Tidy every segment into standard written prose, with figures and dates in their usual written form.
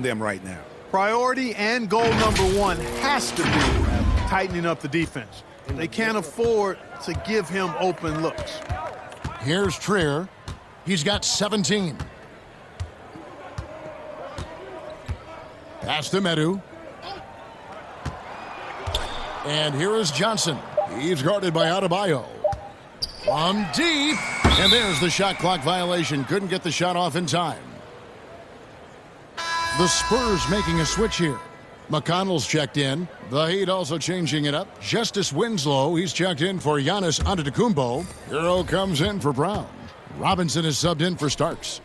them right now. Priority and goal number one has to be tightening up the defense. They can't afford to give him open looks. Here's Trier. He's got 17. Pass to Medu. And here is Johnson. He's guarded by Adebayo. From deep. And there's the shot clock violation. Couldn't get the shot off in time. The Spurs making a switch here. McConnell's checked in. The Heat also changing it up. Justice Winslow, he's checked in for Giannis Antetokounmpo. Hero comes in for Brown. Robinson is subbed in for Starks.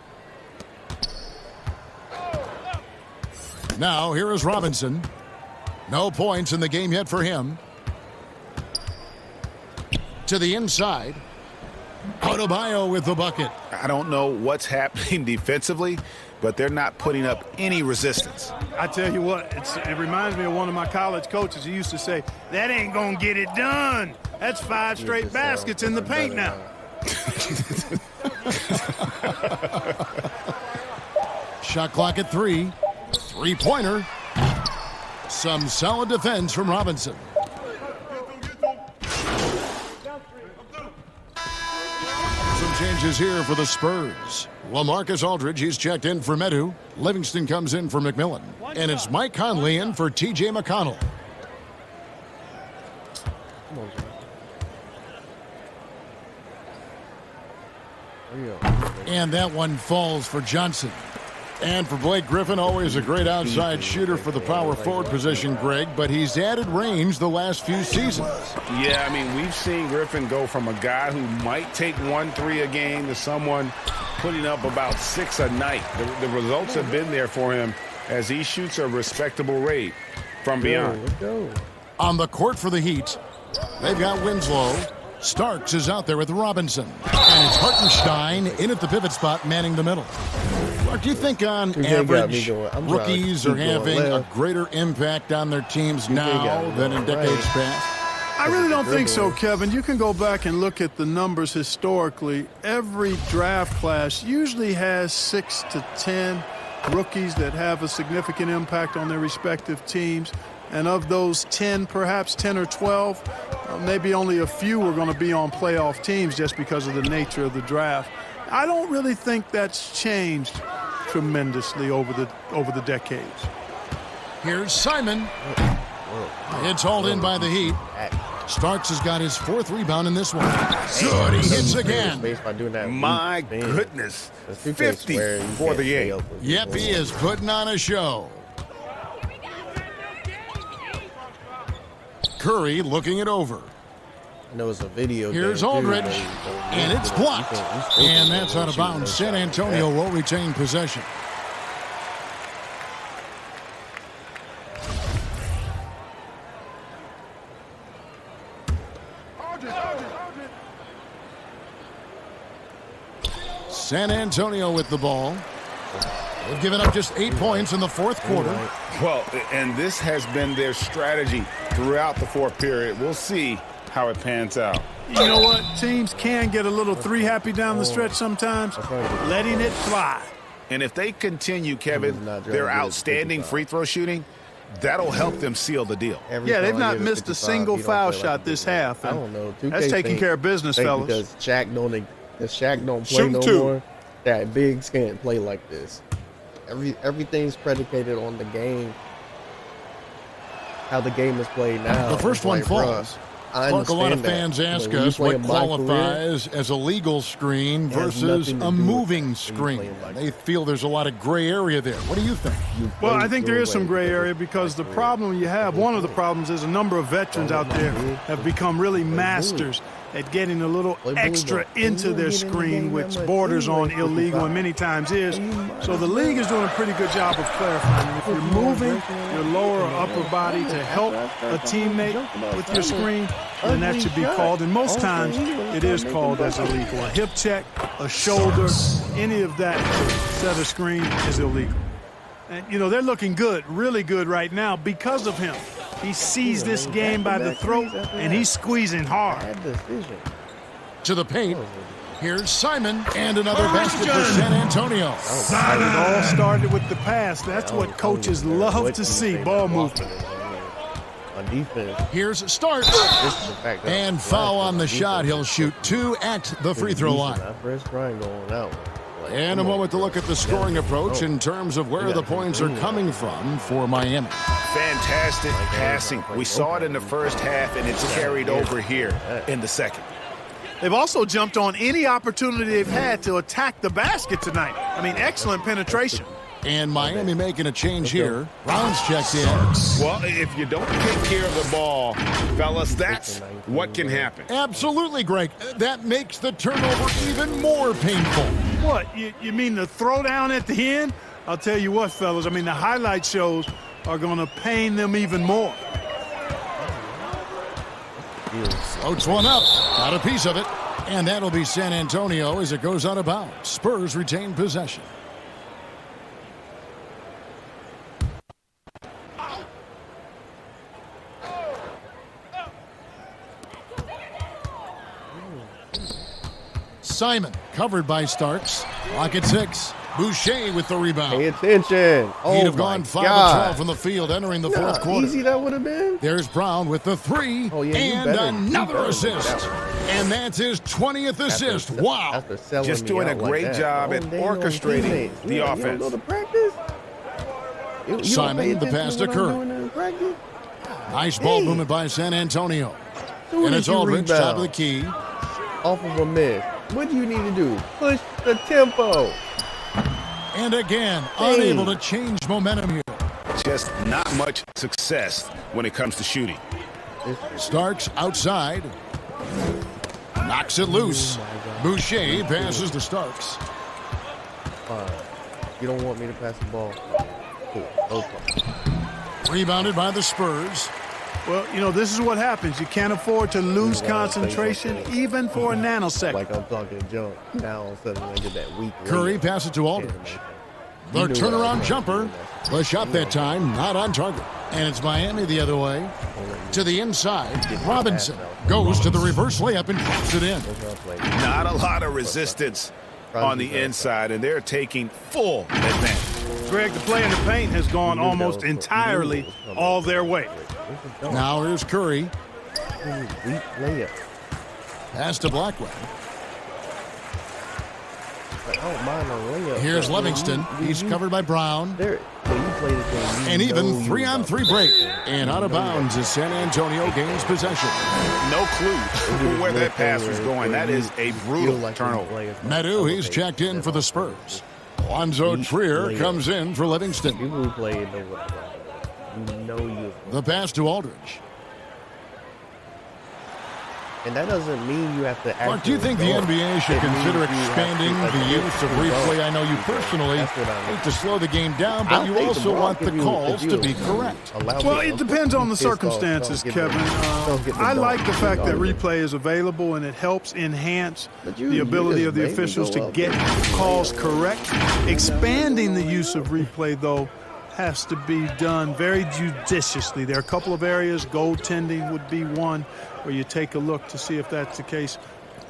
Now, here is Robinson. No points in the game yet for him. To the inside. Adebayo with the bucket. I don't know what's happening defensively, but they're not putting up any resistance. I tell you what, it reminds me of one of my college coaches. He used to say, that ain't going to get it done. That's 5 straight baskets in the paint now. Shot clock at 3. Three-pointer. Some solid defense from Robinson. Some changes here for the Spurs. LaMarcus Aldridge, he's checked in for Medu. Livingston comes in for McMillan. And it's Mike Conley in for T.J. McConnell. And that one falls for Johnson. And for Blake Griffin, always a great outside shooter for the power forward position, Greg, but he's added range the last few seasons. Yeah, I mean, we've seen Griffin go from a guy who might take 1-3 a game to someone putting up about 6 a night. The results have been there for him as he shoots a respectable rate from beyond. On the court for the Heat, they've got Winslow. Starks is out there with Robinson. And it's Hartenstein in at the pivot spot, manning the middle. Mark, do you think on average rookies are having a greater impact on their teams now than in decades past? I really don't think so, Kevin. You can go back and look at the numbers historically. Every draft class usually has 6 to 10 rookies that have a significant impact on their respective teams. And of those 10, perhaps 10 or 12, maybe only a few are going to be on playoff teams just because of the nature of the draft. I don't really think that's changed tremendously over the decades. Here's Simon. It's hauled in by the Heat. Starks has got his 4th rebound in this one. Good, he hits again. My goodness. 50 for the 8. Yep, he is putting on a show. Curry looking it over. There was a video. Here's Aldridge, and it's blocked. And that's out of bounds. San Antonio will retain possession. San Antonio with the ball. They've given up just 8 points in the 4th quarter. Well, and this has been their strategy throughout the 4th period. We'll see how it pans out. You know what? Teams can get a little 3-happy down the stretch sometimes, letting it fly. And if they continue, Kevin, their outstanding free throw shooting, that'll help them seal the deal. Yeah, they've not missed a single foul shot this half. I don't know. That's taking care of business, fellas. Because Shaq don't play no more. That bigs can't play like this. Everything's predicated on the game, how the game is played now. The first one falls. Mark, a lot of fans ask us what qualifies as a legal screen versus a moving screen. They feel there's a lot of gray area there. What do you think? Well, I think there is some gray area because the problem you have, one of the problems is a number of veterans out there have become really masters at getting a little extra into their screen, which borders on illegal and many times is. So the league is doing a pretty good job of clarifying. If you're moving your lower or upper body to help a teammate with your screen, then that should be called. And most times it is called as illegal. A hip check, a shoulder, any of that set of screen is illegal. And, you know, they're looking good, really good right now because of him. He sees this game by the throat, and he's squeezing hard. To the paint. Here's Simon, and another basket for San Antonio. It all started with the pass. That's what coaches love to see, ball movement. On defense. Here's Starks. And foul on the shot. He'll shoot 2 at the free throw line. First trying going out. And a moment to look at the scoring approach in terms of where the points are coming from for Miami. Fantastic passing. We saw it in the first half, and it's carried over here in the second. They've also jumped on any opportunity they've had to attack the basket tonight. I mean, excellent penetration. And Miami making a change here. Brown's checked in. Well, if you don't take care of the ball, fellas, that's what can happen. Absolutely, Greg. That makes the turnover even more painful. What, you mean the throwdown at the end? I'll tell you what, fellas, I mean, the highlight shows are going to pain them even more. Floats one up. Got a piece of it. And that'll be San Antonio as it goes out of bounds. Spurs retain possession. Simon covered by Starks. Clock at 6. Boucher with the rebound. Pay attention. He'd have gone 5 of 12 from the field entering the fourth quarter. Easy that would have been. There's Brown with the 3 and another assist. And that's his 20th assist. Wow. Just doing a great job at orchestrating the offense. You don't go to practice? Simon, the pass to Curry. Nice ball movement by San Antonio. And it's Aldridge, top of the key. Off of a miss. What do you need to do? Push the tempo. And again, unable to change momentum here. Just not much success when it comes to shooting. Starks outside. Knocks it loose. Boucher passes to Starks. You don't want me to pass the ball. Cool. Okay. Rebounded by the Spurs. Well, you know, this is what happens. You can't afford to lose concentration even for a nanosecond. Like I'm talking junk. Now all of a sudden I get that weak. Curry passes to Aldridge. The turnaround jumper. The shot that time not on target. And it's Miami the other way. To the inside. Robinson goes to the reverse layup and drops it in. Not a lot of resistance on the inside, and they're taking full advantage. Greg, the play in the paint has gone almost entirely all their way. Now here's Curry. Weak layup. Pass to Blackwell. I don't mind a layup. Here's Livingston. He's covered by Brown. And even 3-on-3 break. And out of bounds as San Antonio gains possession. No clue where that pass was going. That is a brutal turnover. Medu, he's checked in for the Spurs. Lonzo Trier comes in for Livingston. People who play it know what you know you. The pass to Aldridge. And that doesn't mean you have to actually. Mark, do you think the NBA should consider expanding the use of replay? I know you personally hate to slow the game down, but you also want the calls to be correct. Well, it depends on the circumstances, Kevin. I like the fact that replay is available and it helps enhance the ability of the officials to get calls correct. Expanding the use of replay, though, has to be done very judiciously. There are a couple of areas, goaltending would be one, where you take a look to see if that's the case.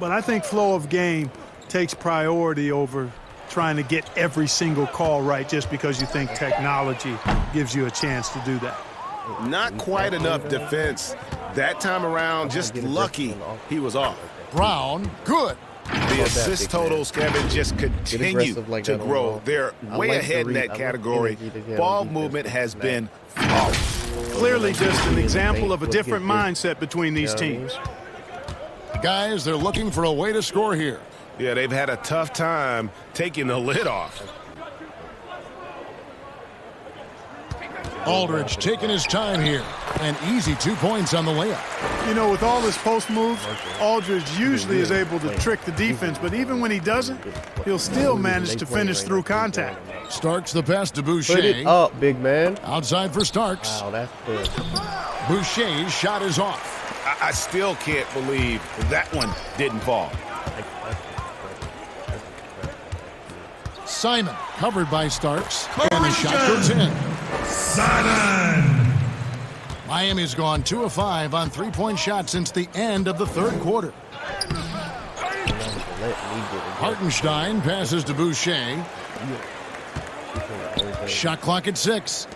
But I think flow of game takes priority over trying to get every single call right just because you think technology gives you a chance to do that. Not quite enough defense that time around. Just lucky he was off. Brown, good. The assist totals, Kevin, just continue to grow. They're way ahead in that category. Ball movement has been flawless. Clearly just an example of a different mindset between these teams. Guys, they're looking for a way to score here. Yeah, they've had a tough time taking the lid off. Aldridge taking his time here. An easy 2 points on the layup. You know, with all his post moves, Aldridge usually is able to trick the defense, but even when he doesn't, he'll still manage to finish through contact. Starks the pass to Boucher. Put it up, big man. Outside for Starks. Wow, that's good. Boucher's shot is off. I still can't believe that one didn't fall. Simon covered by Starks. And the shot goes in. Simon! Miami's gone 2 of 5 on 3-point shots since the end of the third quarter. Hartenstein passes to Boucher. Shot clock at 6.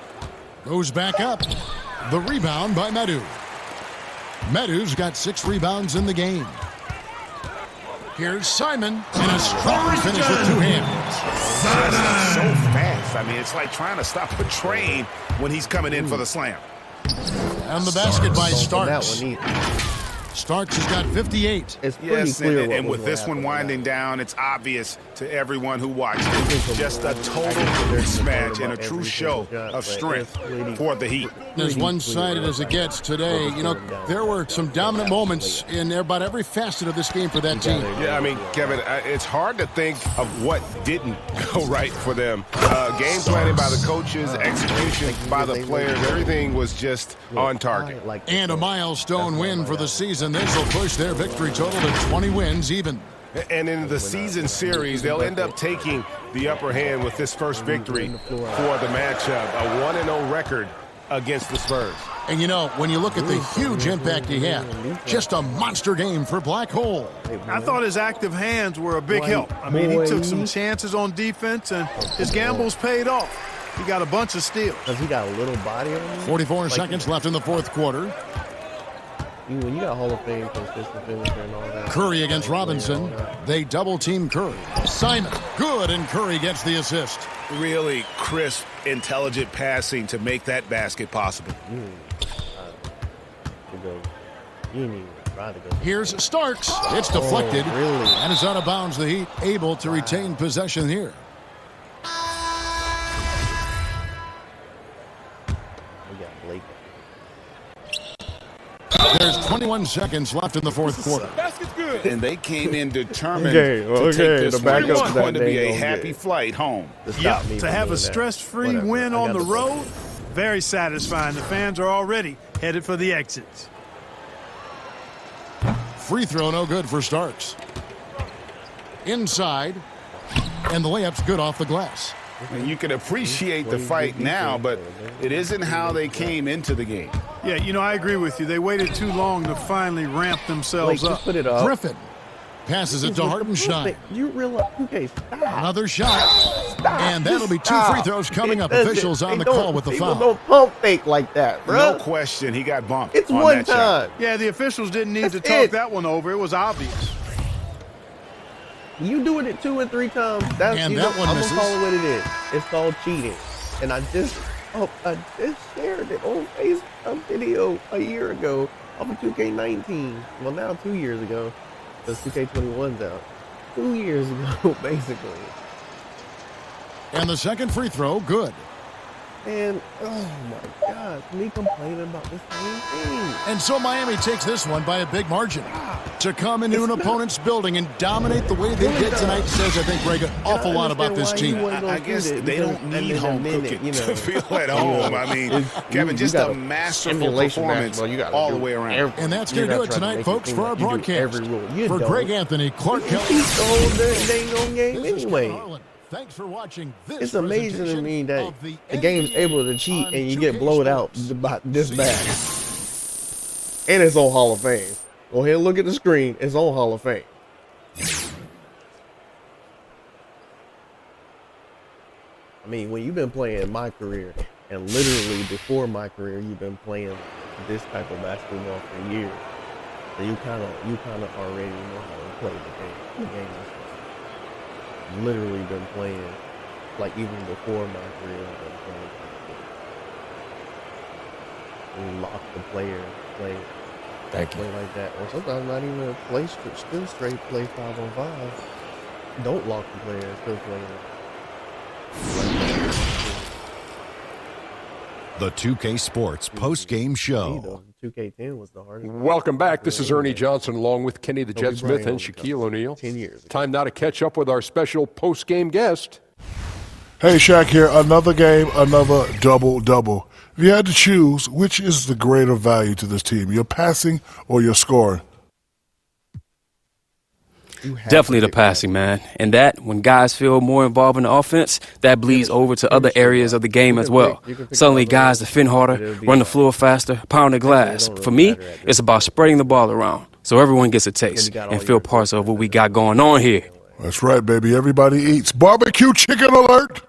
Goes back up. The rebound by Medu. Medu's got 6 rebounds in the game. Here's Simon, and a strong finish with 2 hands. Just so fast. I mean, it's like trying to stop a train when he's coming in for the slam. And the basket by Starks. Starks has got 58. It's pretty clear and with this one winding down, it's obvious to everyone who watched it. Just a total mismatch and a true show of strength for the Heat. As one-sided as it gets today, you know, there were some dominant moments in about every facet of this game for that team. Yeah, I mean, Kevin, it's hard to think of what didn't go right for them. Game planning by the coaches, execution by the players, everything was just on target. And a milestone win for the season. This will push their victory total to 20 wins even. And in the season series, they'll end up taking the upper hand with this first victory for the matchup, a 1-0 record against the Spurs. And you know, when you look at the huge impact he had, just a monster game for Black Hole. I thought his active hands were a big help. I mean, he took some chances on defense, and his gambles paid off. He got a bunch of steals. Does he got a little body on him? 44 seconds left in the fourth quarter. When you got Hall of Fame consistent finisher and all that. Curry against Robinson. They double-team Curry. Simon, good, and Curry gets the assist. Really crisp, intelligent passing to make that basket possible. Here's Starks. It's deflected. Really? And it's out of bounds. The Heat able to retain possession here. There's 21 seconds left in the fourth quarter. Basket's good. And they came in determined to take this win. It was going to be a happy flight home. Yep, to have a stress-free win on the road, very satisfying. The fans are already headed for the exits. Free throw no good for Starks. Inside, and the layup's good off the glass. And you can appreciate the fight now, but it isn't how they came into the game. Yeah, you know, I agree with you. They waited too long to finally ramp themselves up. Put it up. Griffin passes it to Hartenstein. You realize, okay, stop. Another shot. Stop. And that'll be 2 free throws coming up. Officials on the call with the foul. Don't pump fake like that, bro. No question, he got bumped. It's on one that time. shot. Yeah, the officials didn't need to talk that one over. It was obvious. You doing it 2 and 3 times. That's, and you that know, one I'm misses. gonna call it what it is. It's called cheating. And I just shared it on Facebook video a year ago off of 2K19. Well, now 2 years ago, because 2K21's out. 2 years ago, basically. And the second free throw, good. And, oh my God, me complaining about the same thing. And so Miami takes this one by a big margin. To come into an opponent's building and dominate the way they did tonight says, I think, Greg, an awful lot about this team. I guess they don't need home cooking to feel at home. I mean, Kevin, just a masterful performance all the way around. And that's going to do it tonight, folks, for our broadcast. For Greg Anthony, Clark Kelly. He's the whole dang on game anyway. Thanks for watching this. It's amazing to me that the game's able to cheat and you get blown out about this bad. And it's on Hall of Fame. Go ahead and look at the screen. It's on Hall of Fame. I mean, when you've been playing my career, and literally before my career, you've been playing this type of basketball for years. So you kind of already know how to play the game. Literally been playing, like even before my career, I've been playing. We lock the player, play like that, or sometimes not even play still straight play 5-on-5. Don't lock the player, still play. The 2K Sports post-game show. 2K10 was the hardest. Welcome back. This is Ernie Johnson along with Kenny the Jet Smith and Shaquille O'Neal. 10 years ago. Time now to catch up with our special post-game guest. Hey, Shaq here. Another game, another double-double. If you had to choose, which is the greater value to this team, your passing or your scoring? Definitely the passing, man. And that, when guys feel more involved in the offense, that bleeds over to other areas of the game as well. Suddenly, guys defend harder, run the floor faster, pound the glass. For me, it's about spreading the ball around. so everyone gets a taste and feel parts of what we got going on here. That's right, baby. Everybody eats. Barbecue chicken alert!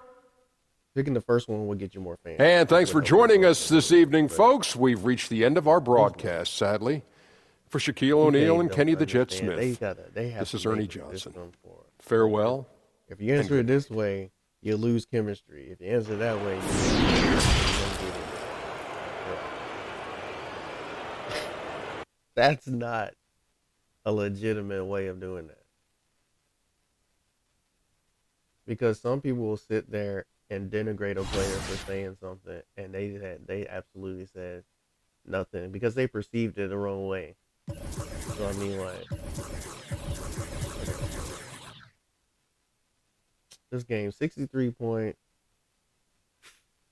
Picking the first one will get you more fans. And thanks for joining us this evening, folks. We've reached the end of our broadcast, sadly. For Shaquille O'Neal and Kenny the Jet Smith, this is Ernie Johnson. Farewell. If you answer it this way, you lose chemistry. If you answer it that way, you don't get it. That's not a legitimate way of doing that. Because some people will sit there and denigrate a player for saying something, and they absolutely said nothing because they perceived it the wrong way. So I mean, like, this game, 63 point,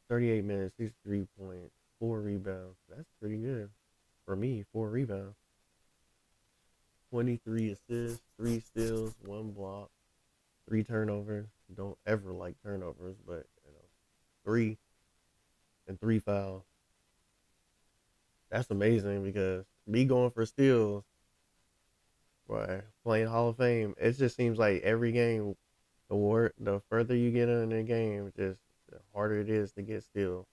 38 minutes, 63 point, 4 rebounds. That's pretty good for me. 4 rebounds, 23 assists, 3 steals, 1 block, 3 turnovers. Don't ever like turnovers, but 3 and 3 fouls. That's amazing because me going for steals, right, playing Hall of Fame, it just seems like every game, the further you get in the game, just the harder it is to get steals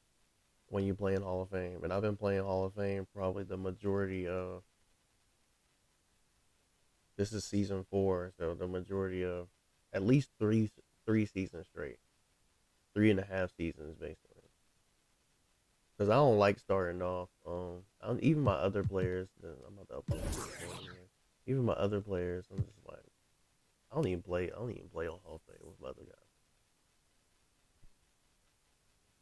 when you play in Hall of Fame. And I've been playing Hall of Fame probably the majority of, this is season 4, so the majority of at least three seasons straight. 3.5 seasons, basically. Because I don't like starting off. Even my other players, I'm about to upload this here. Even my other players, I'm just like, I don't even play on Hall of Fame with my other guys.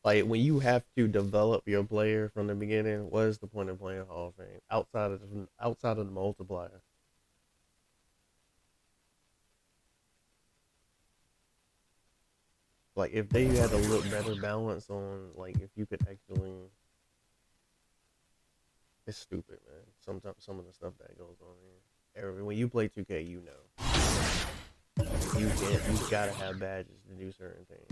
Like, when you have to develop your player from the beginning, what is the point of playing Hall of Fame outside of the multiplier? Like, if they had a little better balance on, like, if you could actually, it's stupid, man. Sometimes some of the stuff that goes on here. When you play 2K, you know, you gotta have badges to do certain things.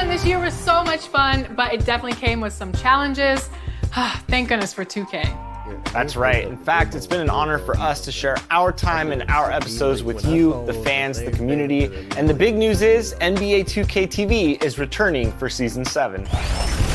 This year was so much fun, but it definitely came with some challenges. Thank goodness for 2K. That's right. In fact, it's been an honor for us to share our time and our episodes with you, the fans, the community. And the big news is NBA 2K TV is returning for Season 7.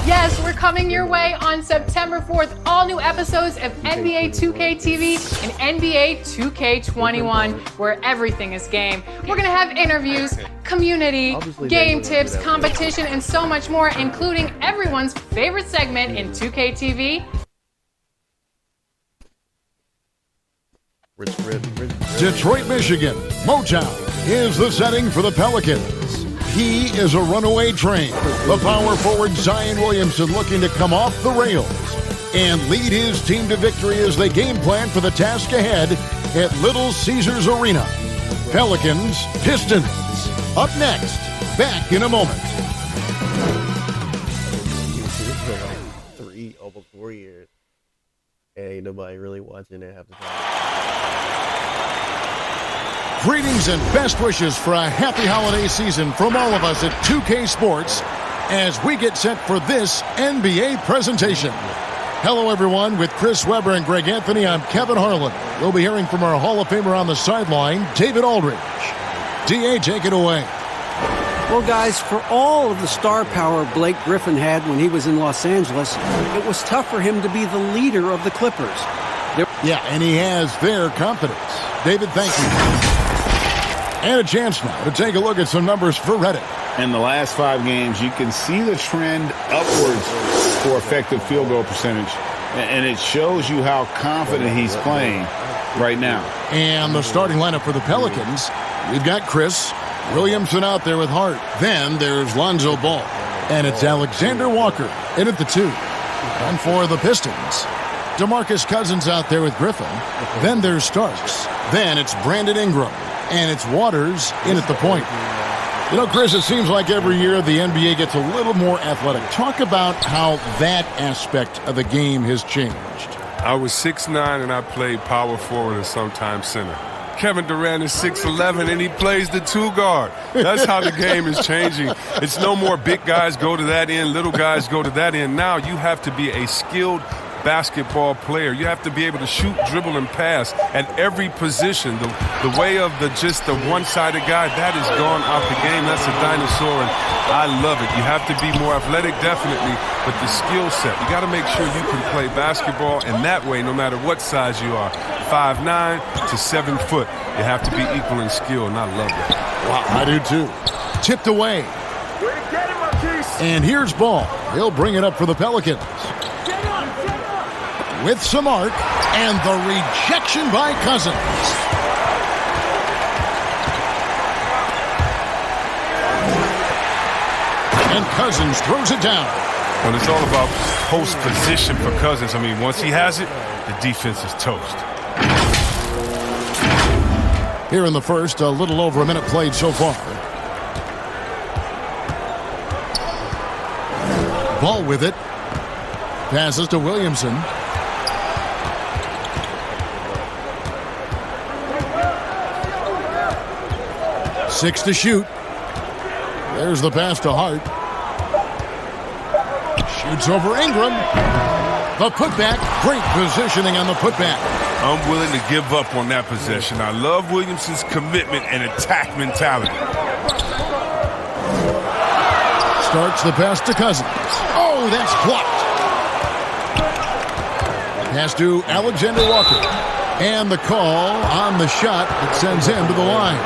Yes, we're coming your way on September 4th. All new episodes of NBA 2K TV and NBA 2K21, where everything is game. We're going to have interviews, community, game tips, competition, and so much more, including everyone's favorite segment in 2K TV. Detroit, Michigan, Motown is the setting for the Pelicans. He is a runaway train. The power forward Zion Williamson looking to come off the rails and lead his team to victory as they game plan for the task ahead at Little Caesars Arena. Pelicans, Pistons. Up next, back in a moment. Almost 4 years. And ain't nobody really watching it half the time. Greetings and best wishes for a happy holiday season from all of us at 2K Sports as we get set for this NBA presentation. Hello, everyone. With Chris Webber and Greg Anthony, I'm Kevin Harlan. We'll be hearing from our Hall of Famer on the sideline, David Aldridge. D.A., take it away. Well, guys, for all of the star power Blake Griffin had when he was in Los Angeles, it was tough for him to be the leader of the Clippers. Yeah, and he has their confidence. David, thank you. And a chance now to take a look at some numbers for Reddit. In the last 5 games, you can see the trend upwards for effective field goal percentage. And it shows you how confident he's playing right now. And the starting lineup for the Pelicans, we've got Chris Williamson out there with Hart. Then there's Lonzo Ball. And it's Alexander Walker in at the 2. And for the Pistons, DeMarcus Cousins out there with Griffin. Then there's Starks. Then it's Brandon Ingram. And it's Waters in at the point. You know, Chris, it seems like every year the NBA gets a little more athletic. Talk about how that aspect of the game has changed. I was 6'9", and I played power forward and sometimes center. Kevin Durant is 6'11", and he plays the 2-guard. That's how the game is changing. It's no more big guys go to that end, little guys go to that end. Now you have to be a skilled basketball player. You have to be able to shoot, dribble, and pass at every position. The way of just the one-sided guy, that is gone out the game. That's a dinosaur, and I love it. You have to be more athletic, definitely, but the skill set. You got to make sure you can play basketball, and that way, no matter what size you are, 5'9" to 7 foot, you have to be equal in skill, and I love that. Wow, I do too. Tipped away. And here's ball. He'll bring it up for the Pelicans. With some arc, and the rejection by Cousins. And Cousins throws it down. Well, it's all about post position for Cousins. I mean, once he has it, the defense is toast. Here in the first, a little over a minute played so far. Ball with it. Passes to Williamson. Six to shoot. There's the pass to Hart. Shoots over Ingram. The putback. Great positioning on the putback. I'm willing to give up on that possession. I love Williamson's commitment and attack mentality. Starts the pass to Cousins. Oh, that's blocked. Pass to Alexander Walker. And the call on the shot that sends him to the line.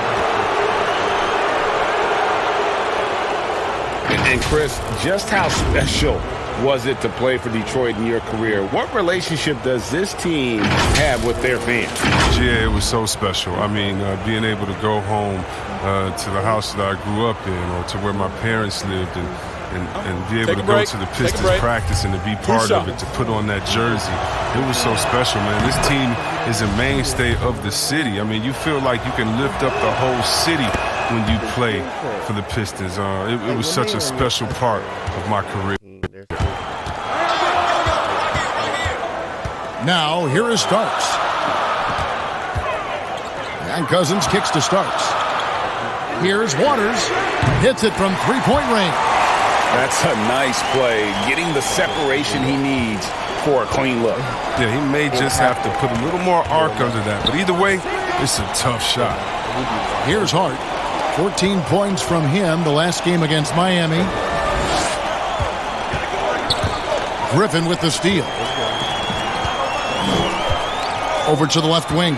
And Chris, just how special was it to play for Detroit in your career? What relationship does this team have with their fans? Yeah, it was so special. I mean, being able to go home to the house that I grew up in, or to where my parents lived, and be able to go to the Pistons practice and to be part of it, to put on that jersey. It was so special, man. This team is a mainstay of the city. I mean, you feel like you can lift up the whole city when you play for the Pistons. It was such a special part of my career. Now, here is Starks. And Cousins kicks to Starks. Here's Waters. Hits it from three-point range. That's a nice play. Getting the separation he needs for a clean look. Yeah, he may just have to put a little more arc under that. But either way, it's a tough shot. Here's Hart. 14 points from him the last game against Miami. Griffin with the steal. Over to the left wing.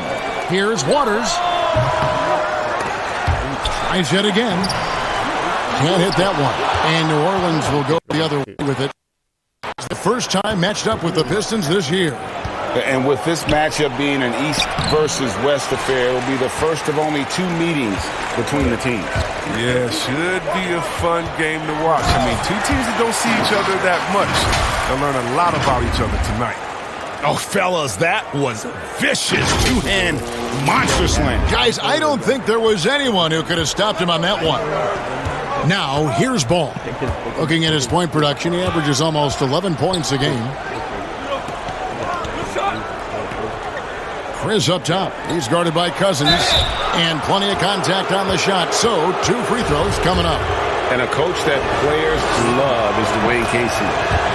Here's Waters. Tries yet again. Can't hit that one. And New Orleans will go the other way with it. It's the first time matched up with the Pistons this year. And with this matchup being an East versus West affair, it will be the first of only 2 meetings between the teams. Yeah, should be a fun game to watch. I mean, 2 teams that don't see each other that much. They'll learn a lot about each other tonight. Oh, fellas, that was vicious. 2-hand monster slam. Guys, I don't think there was anyone who could have stopped him on that one. Now, here's Ball. Looking at his point production, he averages almost 11 points a game. Chris up top. He's guarded by Cousins. And plenty of contact on the shot. So, 2 free throws coming up. And a coach that players love is Dwayne Casey.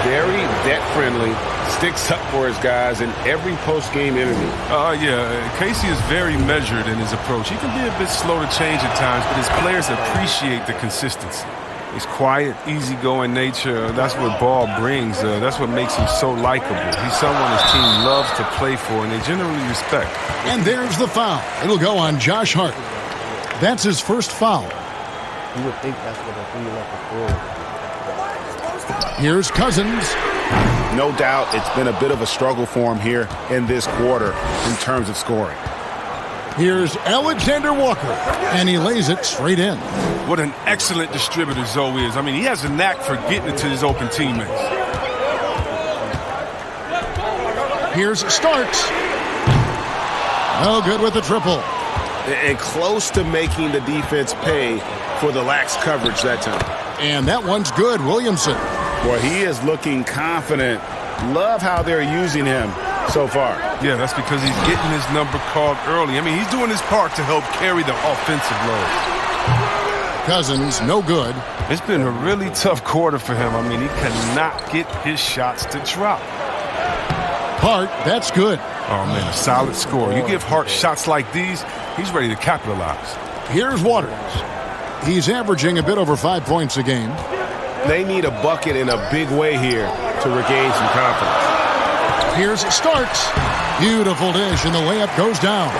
Very vet-friendly, sticks up for his guys in every post-game interview. Yeah, Casey is very measured in his approach. He can be a bit slow to change at times, but his players appreciate the consistency. His quiet, easygoing nature, that's what Ball brings. That's what makes him so likable. He's someone his team loves to play for, and they generally respect. And there's the foul. It'll go on Josh Hart. That's his first foul. You would think that's what a thing like before. Here's Cousins. No doubt it's been a bit of a struggle for him here in this quarter in terms of scoring. Here's Alexander Walker, and he lays it straight in. What an excellent distributor Zoe is. I mean, he has a knack for getting it to his open teammates. Here's Starks. No good with the triple. And close to making the defense pay for the lax coverage that time. And that one's good, Williamson. Boy, he is looking confident. Love how they're using him so far. Yeah, that's because he's getting his number called early. I mean, he's doing his part to help carry the offensive load. Cousins, no good. It's been a really tough quarter for him. I mean, he cannot get his shots to drop. Hart, that's good. Oh, man, a solid score. You give Hart shots like these, he's ready to capitalize. Here's Waters. He's averaging a bit over 5 points a game. They need a bucket in a big way here to regain some confidence. Here's Starks. Beautiful dish, and the layup goes down.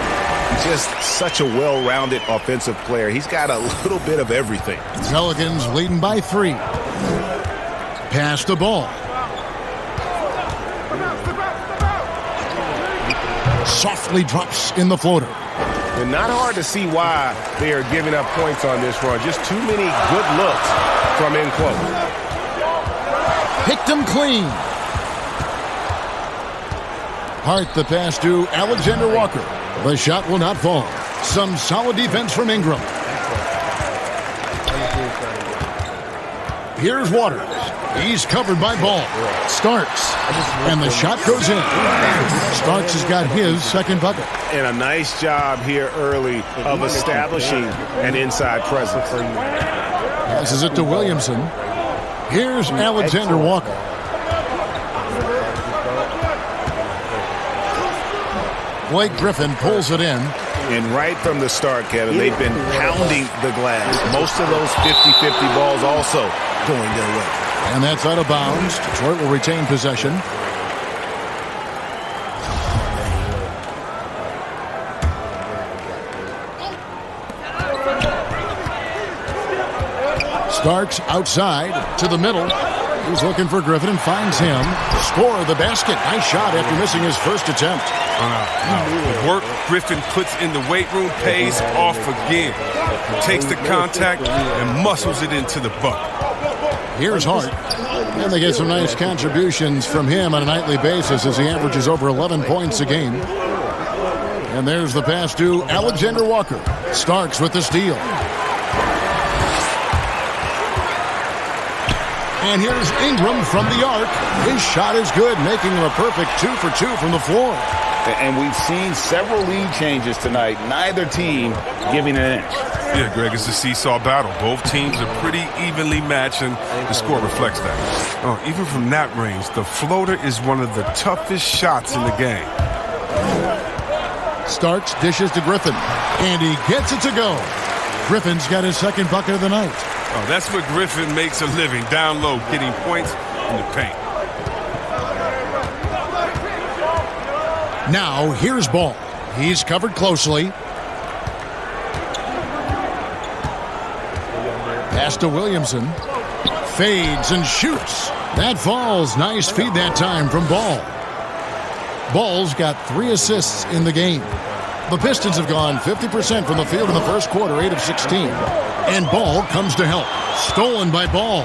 Just such a well-rounded offensive player. He's got a little bit of everything. Pelicans leading by 3. Pass the ball. Softly drops in the floater. And not hard to see why they are giving up points on this run. Just too many good looks from in close. Picked him clean. Hart the pass to Alexander Walker. The shot will not fall. Some solid defense from Ingram. Here's Waters. He's covered by Ball. Starks. And the shot goes in. Starks has got his second bucket. And a nice job here early of establishing an inside presence. Passes it to Williamson. Here's Alexander Walker. Blake Griffin pulls it in. And right from the start, Kevin, they've been pounding the glass. Most of those 50-50 balls also going their way. And that's out of bounds. Detroit will retain possession. Starks outside to the middle. He's looking for Griffin and finds him. Score the basket. Nice shot after missing his first attempt. The work Griffin puts in the weight room pays off again. Takes the contact and muscles it into the bucket. Here's Hart. And they get some nice contributions from him on a nightly basis as he averages over 11 points a game. And there's the pass to Alexander Walker. Starks with the steal. And here's Ingram from the arc. His shot is good, making him a perfect 2 for 2 from the floor. And we've seen several lead changes tonight. Neither team giving an inch. Yeah, Greg, it's a seesaw battle. Both teams are pretty evenly matched, and the score reflects that. Oh, even from that range, the floater is one of the toughest shots in the game. Starks dishes to Griffin, and he gets it to go. Griffin's got his second bucket of the night. Oh, that's where Griffin makes a living, down low, getting points in the paint. Now, here's Ball. He's covered closely. Pass to Williamson. Fades and shoots. That falls. Nice feed that time from Ball. Ball's got 3 assists in the game. The Pistons have gone 50% from the field in the first quarter, 8 of 16. And Ball comes to help. Stolen by Ball.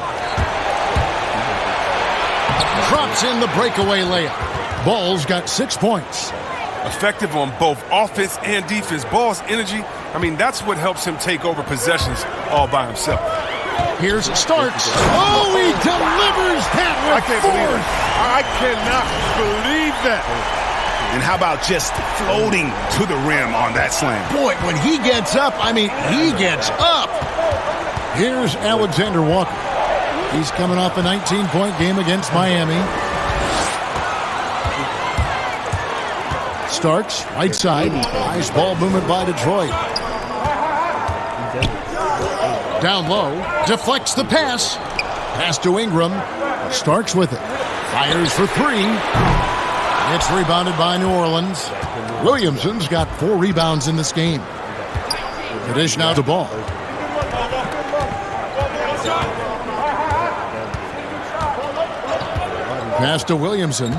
Drops in the breakaway layup. Ball's got 6 points. Effective on both offense and defense. Ball's energy, I mean, that's what helps him take over possessions all by himself. Here's Starks. Oh, he delivers that with force. I cannot believe that. And how about just floating to the rim on that slam? Boy, when he gets up, I mean, he gets up. Here's Alexander Walker. He's coming off a 19-point game against Miami. Starks, right side. Nice ball movement by Detroit. Down low, deflects the pass. Pass to Ingram. Starks with it. Fires for 3. It's rebounded by New Orleans. Williamson's got 4 rebounds in this game. The dish now to Ball. Pass to Williamson.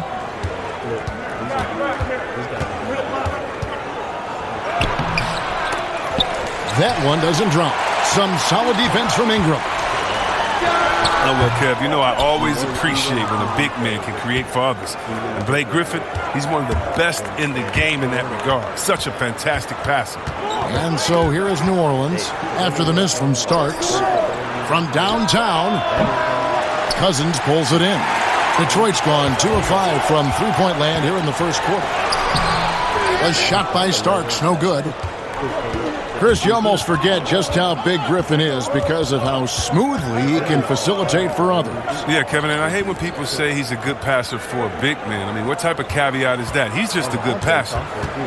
That one doesn't drop. Some solid defense from Ingram. Oh, well, Kev, you know I always appreciate when a big man can create for others. And Blake Griffin, he's one of the best in the game in that regard. Such a fantastic passer. And so here is New Orleans after the miss from Starks. From downtown, Cousins pulls it in. Detroit's gone 2 of 5 from three-point land here in the first quarter. A shot by Starks, no good. Chris, you almost forget just how big Griffin is because of how smoothly he can facilitate for others. Yeah, Kevin, and I hate when people say he's a good passer for a big man. I mean, what type of caveat is that? He's just a good passer.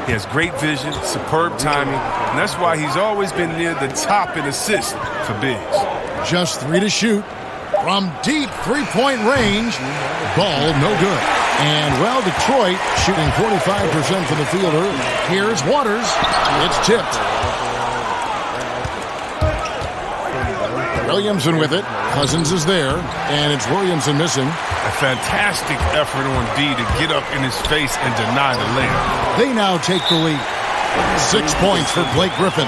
He has great vision, superb timing, and that's why he's always been near the top in assists for bigs. Just 3 to shoot. From deep three-point range, ball no good. And, well, Detroit shooting 45% from the field early. Here's Waters. It's tipped. Williamson with it. Cousins is there, and it's Williamson missing. A fantastic effort on D to get up in his face and deny the layup. They now take the lead. 6 points for Blake Griffin.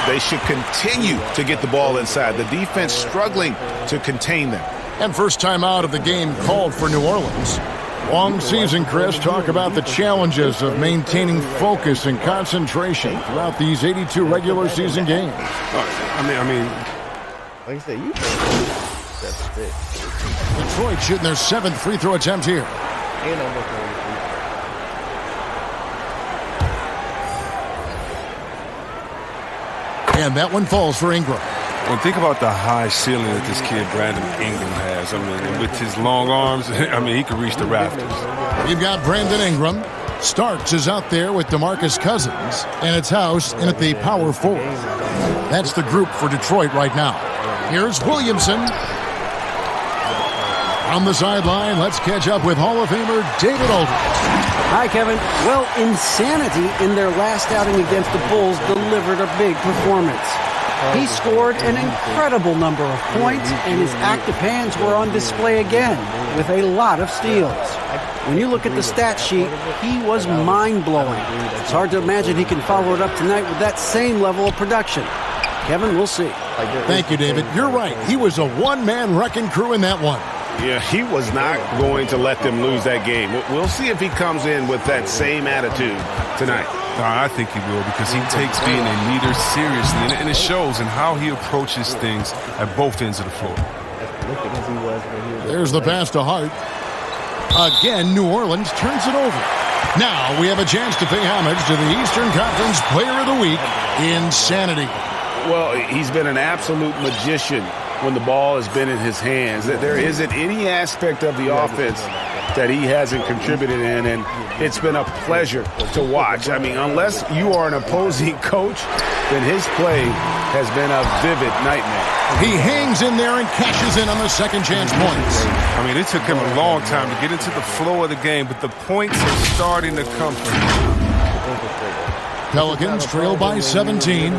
They should continue to get the ball inside. The defense struggling to contain them. And first time out of the game called for New Orleans. Long season, Chris. Talk about the challenges of maintaining focus and concentration throughout these 82 regular season games. I mean, like I said, you that's big. Detroit shooting their 7th free throw attempt here. And almost and that one falls for Ingram. Well, think about the high ceiling that this kid, Brandon Ingram, has. I mean, with his long arms, I mean, he could reach the rafters. You've got Brandon Ingram. Starks is out there with DeMarcus Cousins, and it's House in at the power forward. That's the group for Detroit right now. Here's Williamson. On the sideline, let's catch up with Hall of Famer David Aldridge. Hi, Kevin. Well, Insanity in their last outing against the Bulls delivered a big performance. He scored an incredible number of points, and his active hands were on display again with a lot of steals. When you look at the stat sheet, he was mind-blowing. It's hard to imagine he can follow it up tonight with that same level of production. Kevin, we'll see. Thank you, David. You're right. He was a one-man wrecking crew in that one. Yeah, he was not going to let them lose that game. We'll see if he comes in with that same attitude tonight. I think he will, because he takes being a leader seriously, and it shows in how he approaches things at both ends of the floor. There's the pass to Hart. Again, New Orleans turns it over. Now we have a chance to pay homage to the Eastern Conference Player of the Week, Insanity. Well, he's been an absolute magician when the ball has been in his hands. There isn't any aspect of the offense that he hasn't contributed in, and it's been a pleasure to watch. I mean, unless you are an opposing coach, then his play has been a vivid nightmare. He hangs in there and cashes in on the second chance points. I mean, it took him a long time to get into the flow of the game, but the points are starting to come for him. Pelicans trail by 17.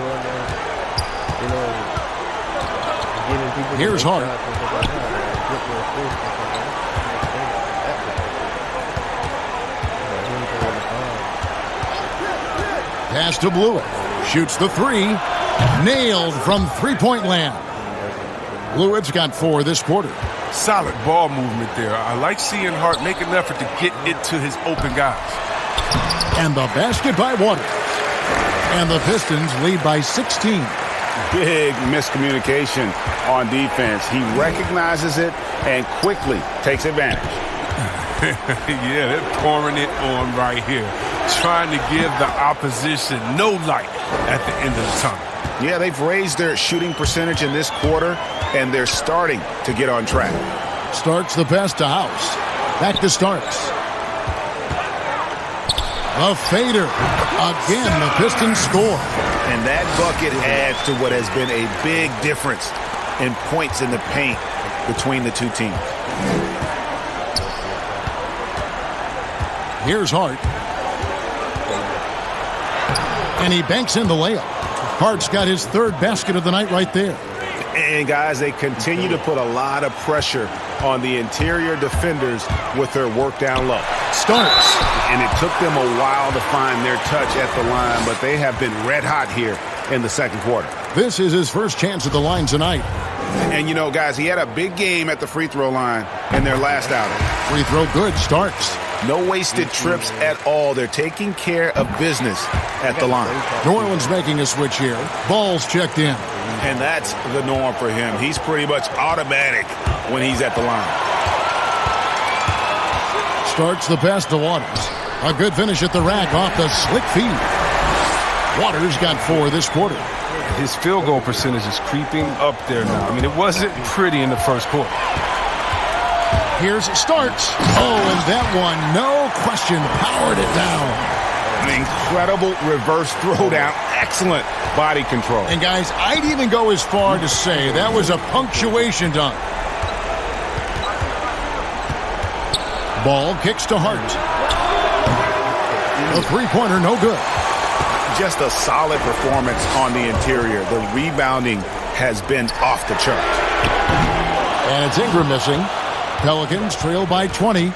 Here's Hart. Pass to Blewett. Shoots the 3. Nailed from three-point land. Blewett's got 4 this quarter. Solid ball movement there. I like seeing Hart make an effort to get it to his open guys. And the basket by Waters. And the Pistons lead by 16. Big miscommunication on defense. He recognizes it and quickly takes advantage. Yeah, they're pouring it on right here, trying to give the opposition no light at the end of the tunnel. Yeah, they've raised their shooting percentage in this quarter, and they're starting to get on track. Starks the pass to House. Back to Starks. A fader. Again, the Pistons score. And that bucket adds to what has been a big difference in points in the paint between the two teams. Here's Hart. And he banks in the layup. Hart's got his 3rd basket of the night right there. And, guys, they continue to put a lot of pressure on the interior defenders with their work down low. Starks. And it took them a while to find their touch at the line, but they have been red hot here in the second quarter. This is his first chance at the line tonight. And, you know, guys, he had a big game at the free throw line in their last outing. Free throw good. Starks. No wasted trips at all. They're taking care of business at the line. New Orleans making a switch here. Ball's checked in. And that's the norm for him. He's pretty much automatic when he's at the line. Starts the pass to Waters. A good finish at the rack off the slick feed. Waters got 4 this quarter. His field goal percentage is creeping up there now. I mean, it wasn't pretty in the first quarter. Here's Starks. Oh, and that one, no question, powered it down. An incredible reverse throwdown. Excellent body control. And guys, I'd even go as far to say that was a punctuation dunk. Ball kicks to Hart. A three-pointer, no good. Just a solid performance on the interior. The rebounding has been off the chart. And it's Ingram missing. Pelicans trail by 20.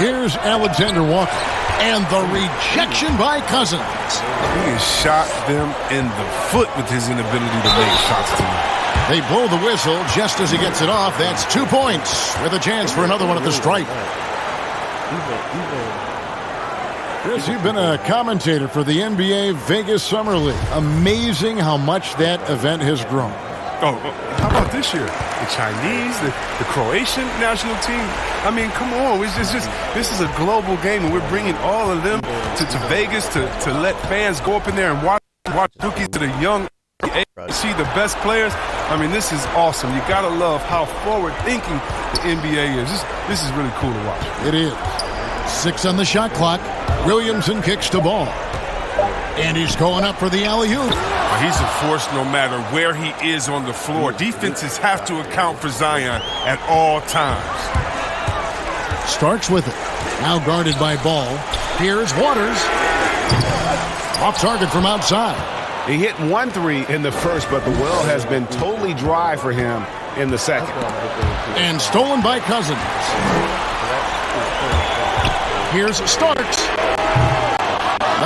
Here's Alexander Walker. And the rejection by Cousins. He has shot them in the foot with his inability to make shots tonight. They blow the whistle just as he gets it off. That's 2 points with a chance for another one at the stripe. Chris, you've been a commentator for the NBA Vegas Summer League. Amazing how much that event has grown. Oh, how about this year? The Chinese, the Croatian national team. I mean, come on. It's just this is a global game, and we're bringing all of them to Vegas to let fans go up in there and watch rookies to the young, see the best players. I mean, this is awesome. You got to love how forward-thinking the NBA is. This is really cool to watch. It is. 6 on the shot clock. Williamson kicks the ball. And he's going up for the alley-oop. He's a force no matter where he is on the floor. Defenses have to account for Zion at all times. Starks with it. Now guarded by Ball. Here's Waters. Off target from outside. He hit 1 3 in the first, but the well has been totally dry for him in the second. And stolen by Cousins. Here's Starks.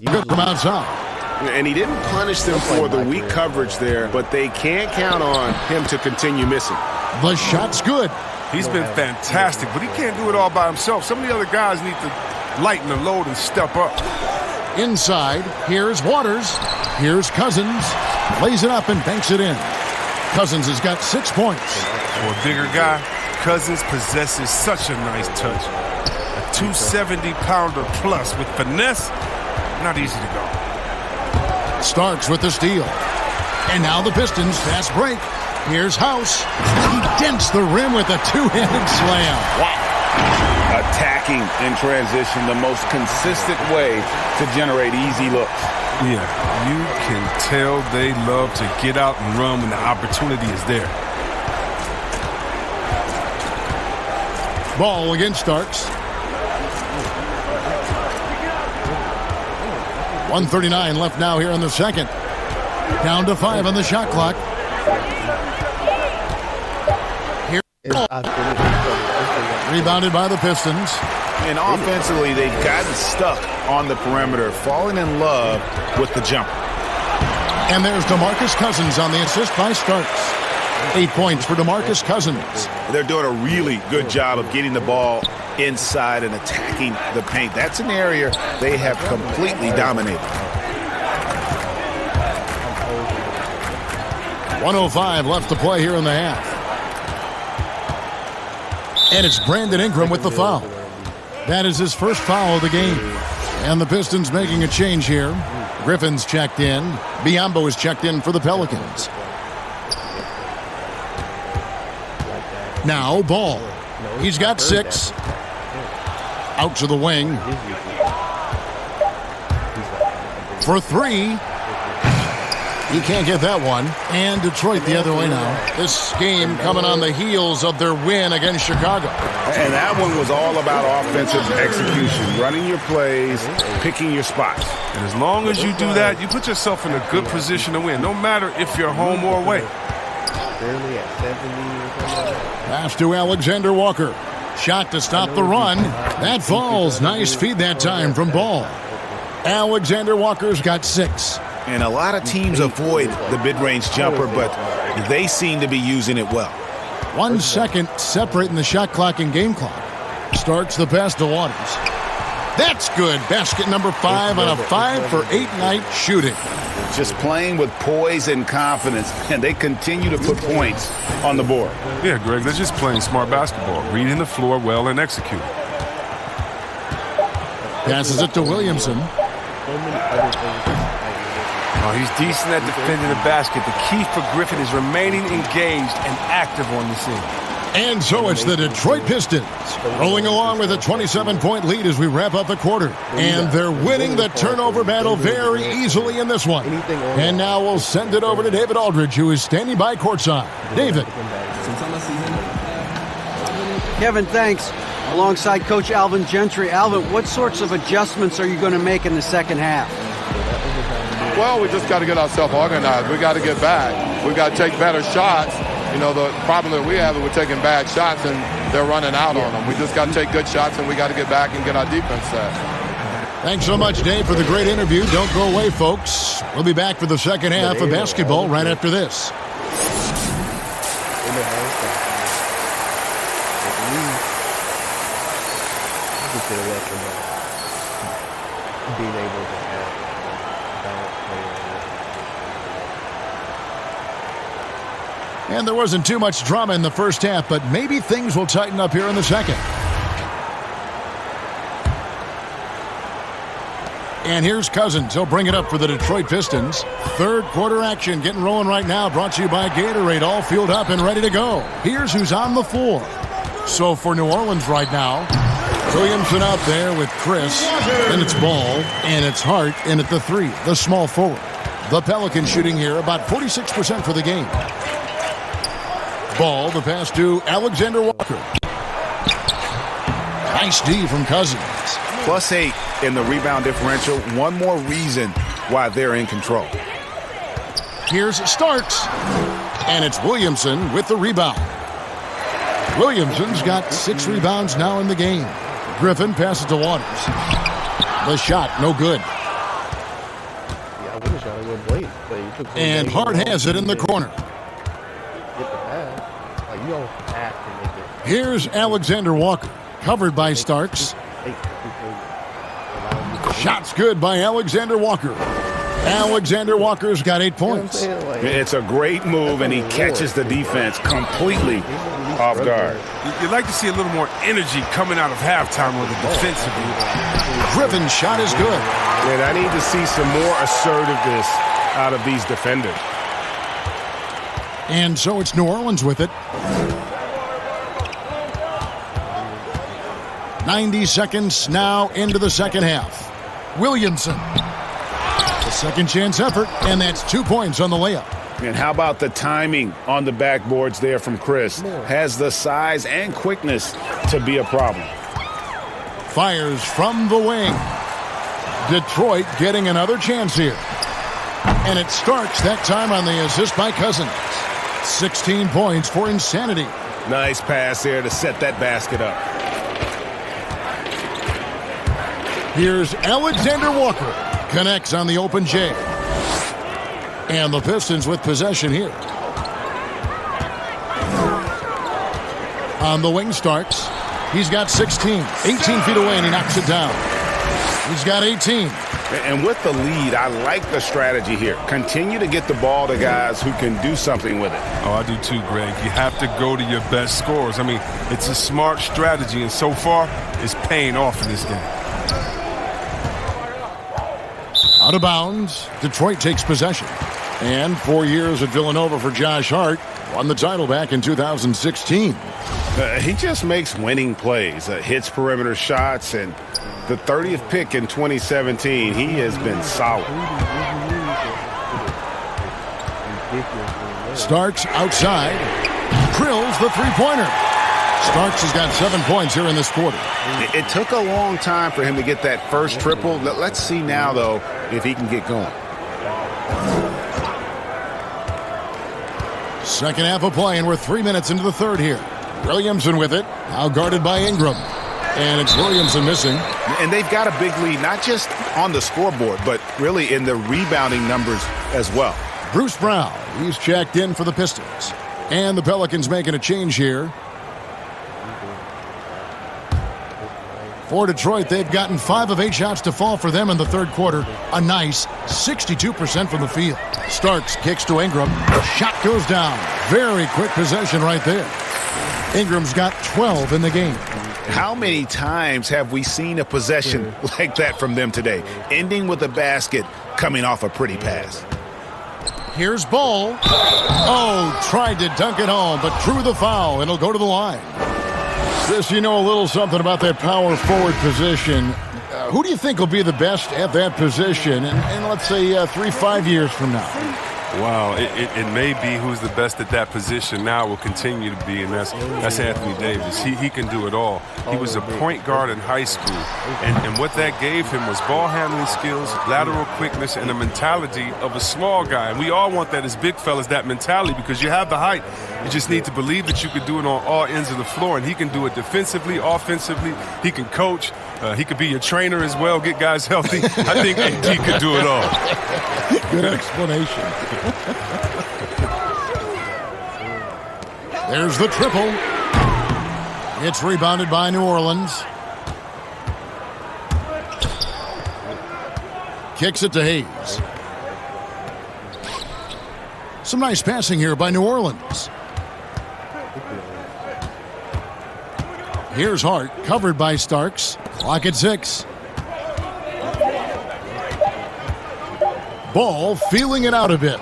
Good from outside. And he didn't punish them for the weak coverage there, but they can't count on him to continue missing. The shot's good. He's been fantastic, but he can't do it all by himself. Some of the other guys need to lighten the load and step up. Inside, here's Waters. Here's Cousins. Lays it up and banks it in. Cousins has got 6 points. For a bigger guy, Cousins possesses such a nice touch. A 270-pounder plus with finesse, not easy to go. Starks with the steal. And now the Pistons fast break. Here's House. He dents the rim with a two-handed slam. Wow. Attacking in transition, the most consistent way to generate easy looks. Yeah, you can tell they love to get out and run when the opportunity is there. Ball against Starks. 1:39 left now here in the second. Down to 5 on the shot clock. Here. Rebounded by the Pistons. And offensively, they've gotten stuck on the perimeter, falling in love with the jumper. And there's DeMarcus Cousins on the assist by Starks. 8 points for DeMarcus Cousins. They're doing a really good job of getting the ball inside and attacking the paint. That's an area they have completely dominated. 1:05 left to play here in the half. And it's Brandon Ingram with the foul. That is his first foul of the game. And the Pistons making a change here. Griffin's checked in. Biyombo is checked in for the Pelicans. Now Ball. He's got 6. Out to the wing. For 3. He can't get that one. And Detroit the other way now. This game coming on the heels of their win against Chicago. And that one was all about offensive execution, running your plays, picking your spots. And as long as you do that, you put yourself in a good position to win, no matter if you're home or away. Pass to Alexander Walker. Shot to stop the run. That falls. Nice feed that time from Ball. Alexander Walker's got 6. And a lot of teams avoid the mid-range jumper, but they seem to be using it well. 1 second separating the shot clock and game clock. Starts the pass to Waters. That's good. Basket number 5 on a 5-for-8 night shooting. Just playing with poise and confidence, and they continue to put points on the board. Yeah, Greg, they're just playing smart basketball, reading the floor well and executing. Passes it to Williamson. Oh, he's decent at defending the basket. The key for Griffin is remaining engaged and active on the scene. And so it's the Detroit Pistons rolling along with a 27-point lead as we wrap up the quarter. And they're winning the turnover battle very easily in this one. And now we'll send it over to David Aldridge, who is standing by courtside. David. Kevin, thanks. Alongside Coach Alvin Gentry. Alvin, what sorts of adjustments are you going to make in the second half? Well, we just got to get ourselves organized. We got to get back. We got to take better shots. You know, the problem that we have is we're taking bad shots and they're running out on them. We just got to take good shots and we got to get back and get our defense set. Thanks so much, Dave, for the great interview. Don't go away, folks. We'll be back for the second half of basketball right after this. Being able to have And there wasn't too much drama in the first half, but maybe things will tighten up here in the second. And here's Cousins. He'll bring it up for the Detroit Pistons. Third quarter action getting rolling right now. Brought to you by Gatorade. All fueled up and ready to go. Here's who's on the floor. So for New Orleans right now, Williamson out there with Chris. Then it's Ball, and it's Hart in at the 3, the small forward. The Pelicans shooting here about 46% for the game. Ball, the pass to Alexander Walker. Nice D from Cousins. +8 in the rebound differential. One more reason why they're in control. Here's Starks. And it's Williamson with the rebound. Williamson's got 6 rebounds now in the game. Griffin passes to Waters. The shot, no good. Yeah, I would have shot a good blade. And Hart has it in the corner. You don't have to make it. Here's Alexander Walker, covered by Starks. Shot's good by Alexander Walker. Alexander Walker's got 8 points. It's a great move, and he catches the defense completely off guard. You'd like to see a little more energy coming out of halftime with the defensive end. Griffin's shot is good. And I need to see some more assertiveness out of these defenders. And so it's New Orleans with it. 90 seconds now into the second half. Williamson. The second chance effort, and that's 2 points on the layup. And how about the timing on the backboards there from Chris? Has the size and quickness to be a problem. Fires from the wing. Detroit getting another chance here. And it starts that time on the assist by Cousins. 16 points for Insanity. Nice pass there to set that basket up. Here's Alexander Walker. Connects on the open J. And the Pistons with possession here. On the wing, Starks. He's got 16. 18 feet away, and he knocks it down. He's got 18. And with the lead, I like the strategy here. Continue to get the ball to guys who can do something with it. Oh, I do too, Greg. You have to go to your best scorers. I mean, it's a smart strategy, and so far, it's paying off in this game. Out of bounds. Detroit takes possession. And 4 years at Villanova for Josh Hart. Won the title back in 2016. He just makes winning plays. Hits perimeter shots, and the 30th pick in 2017, he has been solid. Starks outside. Drills the three-pointer. Starks has got 7 points here in this quarter. It took a long time for him to get that first triple. Let's see now, though, if he can get going. Second half of play, and we're 3 minutes into the third here. Williamson with it. Now guarded by Ingram. And it's Williamson missing. And they've got a big lead, not just on the scoreboard, but really in the rebounding numbers as well. Bruce Brown, he's checked in for the Pistons. And the Pelicans making a change here. For Detroit, they've gotten 5 of 8 shots to fall for them in the third quarter. A nice 62% from the field. Starks kicks to Ingram. Shot goes down. Very quick possession right there. Ingram's got 12 in the game. How many times have we seen a possession like that from them today? Ending with a basket, coming off a pretty pass. Here's Ball. Oh, tried to dunk it home, but drew the foul. It'll go to the line. This, you know a little something about that power forward position. Who do you think will be the best at that position in let's say, 3-5 years from now? Wow, it may be who's the best at that position now will continue to be, and that's Anthony Davis. He can do it all. He was a point guard in high school, and what that gave him was ball handling skills, lateral quickness, and a mentality of a small guy. And we all want that as big fellas, that mentality, because you have the height. You just need to believe that you can do it on all ends of the floor, and he can do it defensively, offensively. He can coach. He could be your trainer as well, get guys healthy. I think AD could do it all. Good explanation. There's the triple. It's rebounded by New Orleans. Kicks it to Hayes. Some nice passing here by New Orleans. Here's Hart, covered by Starks. Clock at 6. Ball feeling it out a bit.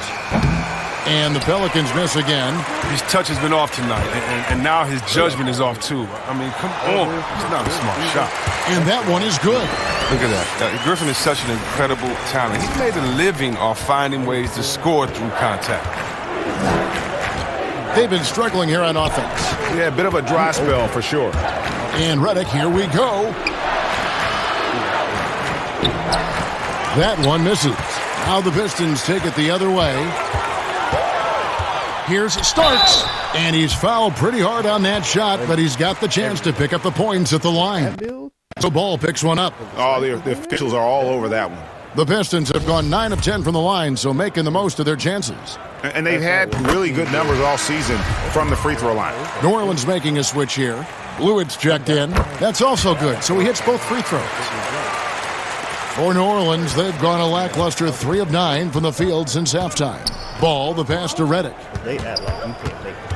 And the Pelicans miss again. His touch has been off tonight, and now his judgment is off too. I mean, come on. It's not a smart shot. And that one is good. Look at that. Griffin is such an incredible talent. He made a living off finding ways to score through contact. They've been struggling here on offense. Yeah, a bit of a dry spell for sure. And Redick, here we go. That one misses. Now the Pistons take it the other way. Here's Starks. And he's fouled pretty hard on that shot, but he's got the chance to pick up the points at the line. So Ball picks one up. Oh, the officials are all over that one. The Pistons have gone 9 of 10 from the line, so making the most of their chances. And they've had really good numbers all season from the free throw line. New Orleans making a switch here. Lewitt's checked in. That's also good, so he hits both free throws. For New Orleans, they've gone a lackluster 3 of 9 from the field since halftime. Ball, the pass to Redick. They act like you can't make it.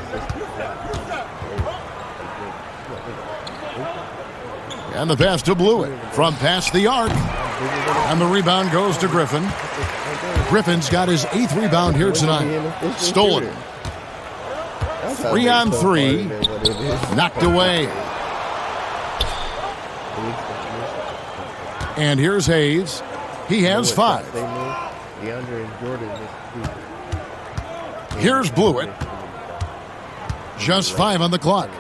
And the pass to Blewett from past the arc. And the rebound goes to Griffin. Griffin's got his 8th rebound here tonight. Stolen. 3 on 3. Knocked away. And here's Hayes. He has 5. Here's Blewett. Just 5 on the clock.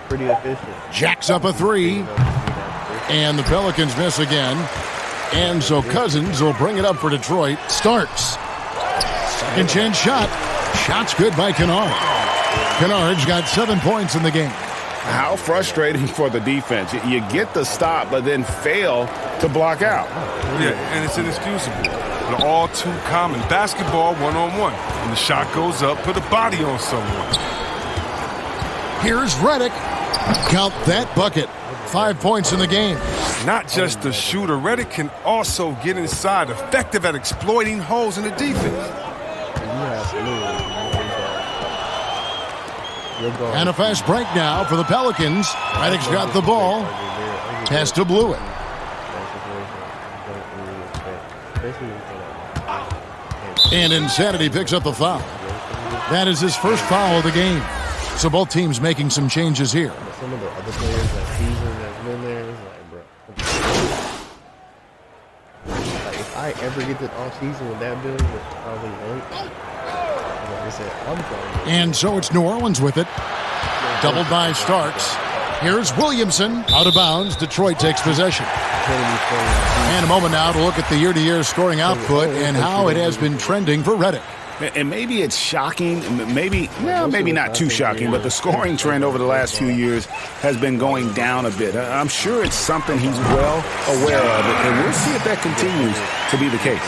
Pretty efficient. Jacks up a 3. And the Pelicans miss again. And so Cousins will bring it up for Detroit. Starks. Second chance shot. Shot's good by Kennard. Kennard's got 7 points in the game. How frustrating for the defense. You get the stop, but then fail to block out. Yeah, and it's inexcusable. They're all too common. Basketball one-on-one. When the shot goes up, put a body on someone. Here's Redick. Count that bucket. 5 points in the game. Not just the shooter. Redick can also get inside, effective at exploiting holes in the defense. And a fast break now for the Pelicans. Redick's got the ball. Pass to Blewett. And Insanity picks up the foul. That is his first foul of the game. So both teams making some changes here. Some of the other players that season that's been there is like, bro. Like, if I ever get to off season with that build, which probably won't. Like I said, I'm trying. And so it's New Orleans with it. Doubled by Starks. Here's Williamson. Out of bounds. Detroit takes possession. And a moment now to look at the year-to-year scoring output and how it has been trending for Redick. And maybe it's shocking, maybe not too shocking, but the scoring trend over the last few years has been going down a bit. I'm sure it's something he's well aware of, and we'll see if that continues to be the case.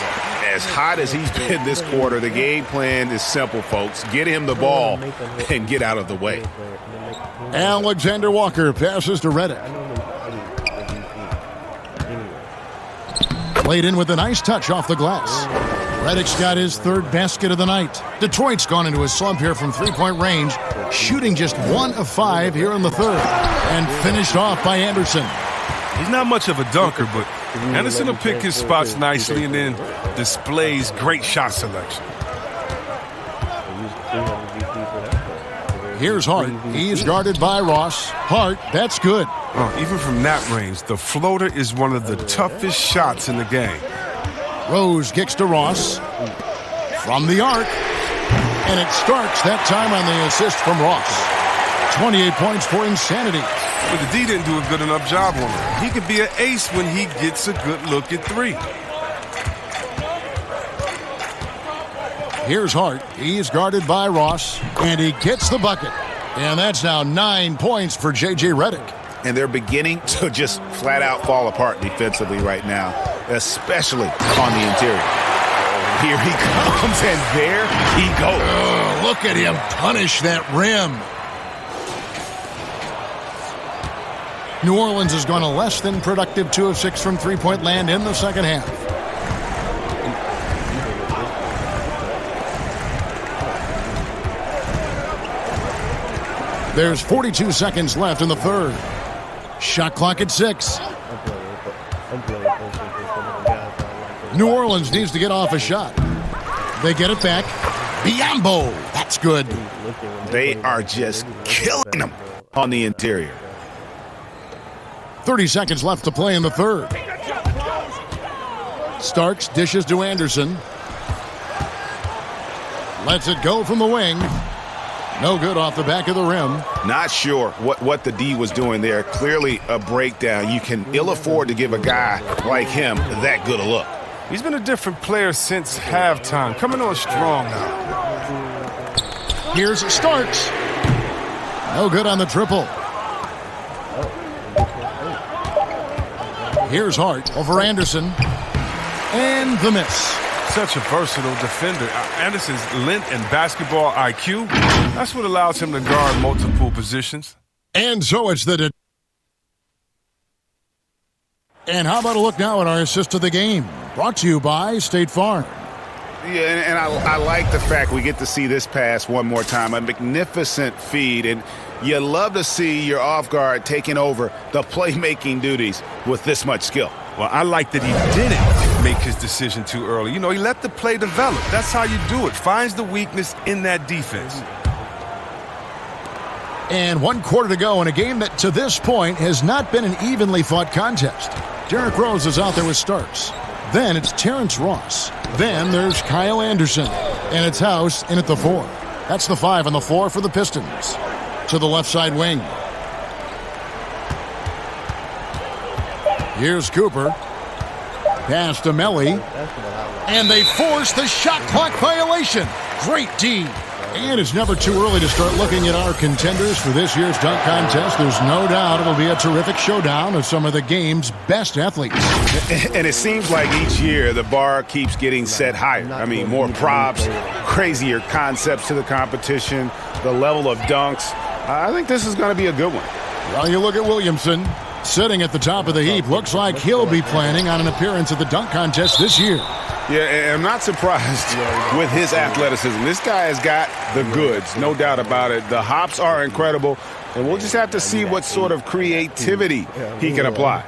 as hot as he's been this quarter, the game plan is simple, folks. Get him the ball and get out of the way. Alexander Walker passes to Redick. Played in with a nice touch off the glass. Redick's got his third basket of the night. Detroit's gone into a slump here from three-point range, shooting just 1 of 5 here in the third, and finished off by Anderson. He's not much of a dunker, but Anderson will pick his spots nicely and then displays great shot selection. Here's Hart. He's guarded by Ross. Hart, that's good. Even from that range, the floater is one of the toughest shots in the game. Rose kicks to Ross. From the arc. And it Starks that time on the assist from Ross. 28 points for Insanity. But the D didn't do a good enough job on him. He could be an ace when he gets a good look at 3. Here's Hart. He's guarded by Ross, and he gets the bucket. And that's now 9 points for J.J. Redick. And they're beginning to just flat out fall apart defensively right now, especially on the interior. Here he comes, and there he goes. Oh, look at him punish that rim. New Orleans has gone a less than productive 2 of 6 from three-point land in the second half. There's 42 seconds left in the third. Shot clock at 6. New Orleans needs to get off a shot. They get it back. Biombo. That's good. They are just killing them on the interior. 30 seconds left to play in the third. Starks dishes to Anderson. Lets it go from the wing. No good off the back of the rim. Not sure what the D was doing there. Clearly a breakdown. You can ill afford to give a guy like him that good a look. He's been a different player since halftime, coming on strong now. Here's Starks. No good on the triple. Here's Hart over Anderson. And the miss. Such a versatile defender. Anderson's length and basketball IQ, that's what allows him to guard multiple positions. And so it's the... And how about a look now at our assist of the game? Brought to you by State Farm. Yeah, and I like the fact we get to see this pass one more time. A magnificent feed, and you love to see your off guard taking over the playmaking duties with this much skill. Well, I like that he didn't make his decision too early. You know, he let the play develop. That's how you do it. Finds the weakness in that defense. And 1 quarter to go in a game that to this point has not been an evenly fought contest. Derrick Rose is out there with Starks. Then it's Terrence Ross. Then there's Kyle Anderson. And it's House in at the 4. That's the 5 on the floor for the Pistons. To the left side wing. Here's Cooper. Pass to Melly. And they force the shot clock violation. Great D. And it's never too early to start looking at our contenders for this year's dunk contest. There's no doubt it'll be a terrific showdown of some of the game's best athletes. And it seems like each year the bar keeps getting set higher. I mean, more props, crazier concepts to the competition, the level of dunks. I think this is going to be a good one. Well, you look at Williamson. Sitting at the top of the heap. Looks like he'll be planning on an appearance at the dunk contest this year. Yeah, and I'm not surprised with his athleticism. This guy has got the goods, no doubt about it. The hops are incredible, and we'll just have to see what sort of creativity he can apply.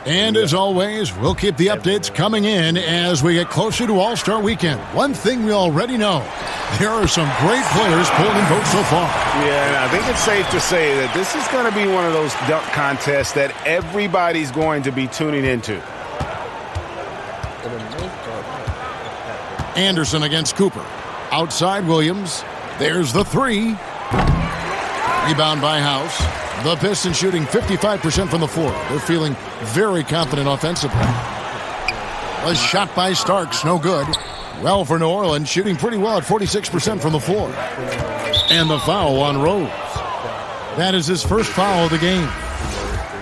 And as always, we'll keep the updates coming in as we get closer to All-Star Weekend. One thing we already know, there are some great players pulling in votes so far. Yeah, and I think it's safe to say that this is going to be one of those dunk contests that everybody's going to be tuning into. Anderson against Cooper. Outside Williams. There's the 3. Rebound by House. The Pistons shooting 55% from the floor. They're feeling very confident offensively. A shot by Starks, no good. Well for New Orleans, shooting pretty well at 46% from the floor. And the foul on Rose. That is his first foul of the game.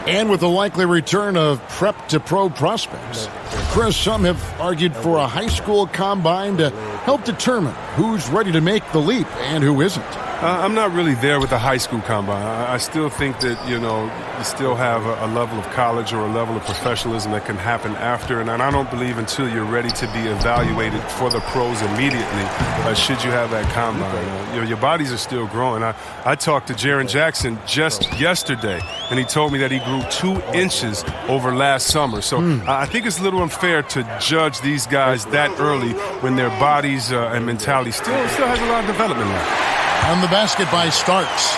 And with the likely return of prep-to-pro prospects, Chris, some have argued for a high school combine to help determine who's ready to make the leap and who isn't. I'm not really there with the high school combine. I still think that, you still have a level of college or a level of professionalism that can happen after. And I don't believe until you're ready to be evaluated for the pros immediately, should you have that combine. Your bodies are still growing. I talked to Jaren Jackson just yesterday, and he told me that he grew 2 inches over last summer. So I think it's a little unfair to judge these guys that early when their bodies and mentality still has a lot of development left. On the basket by Starks.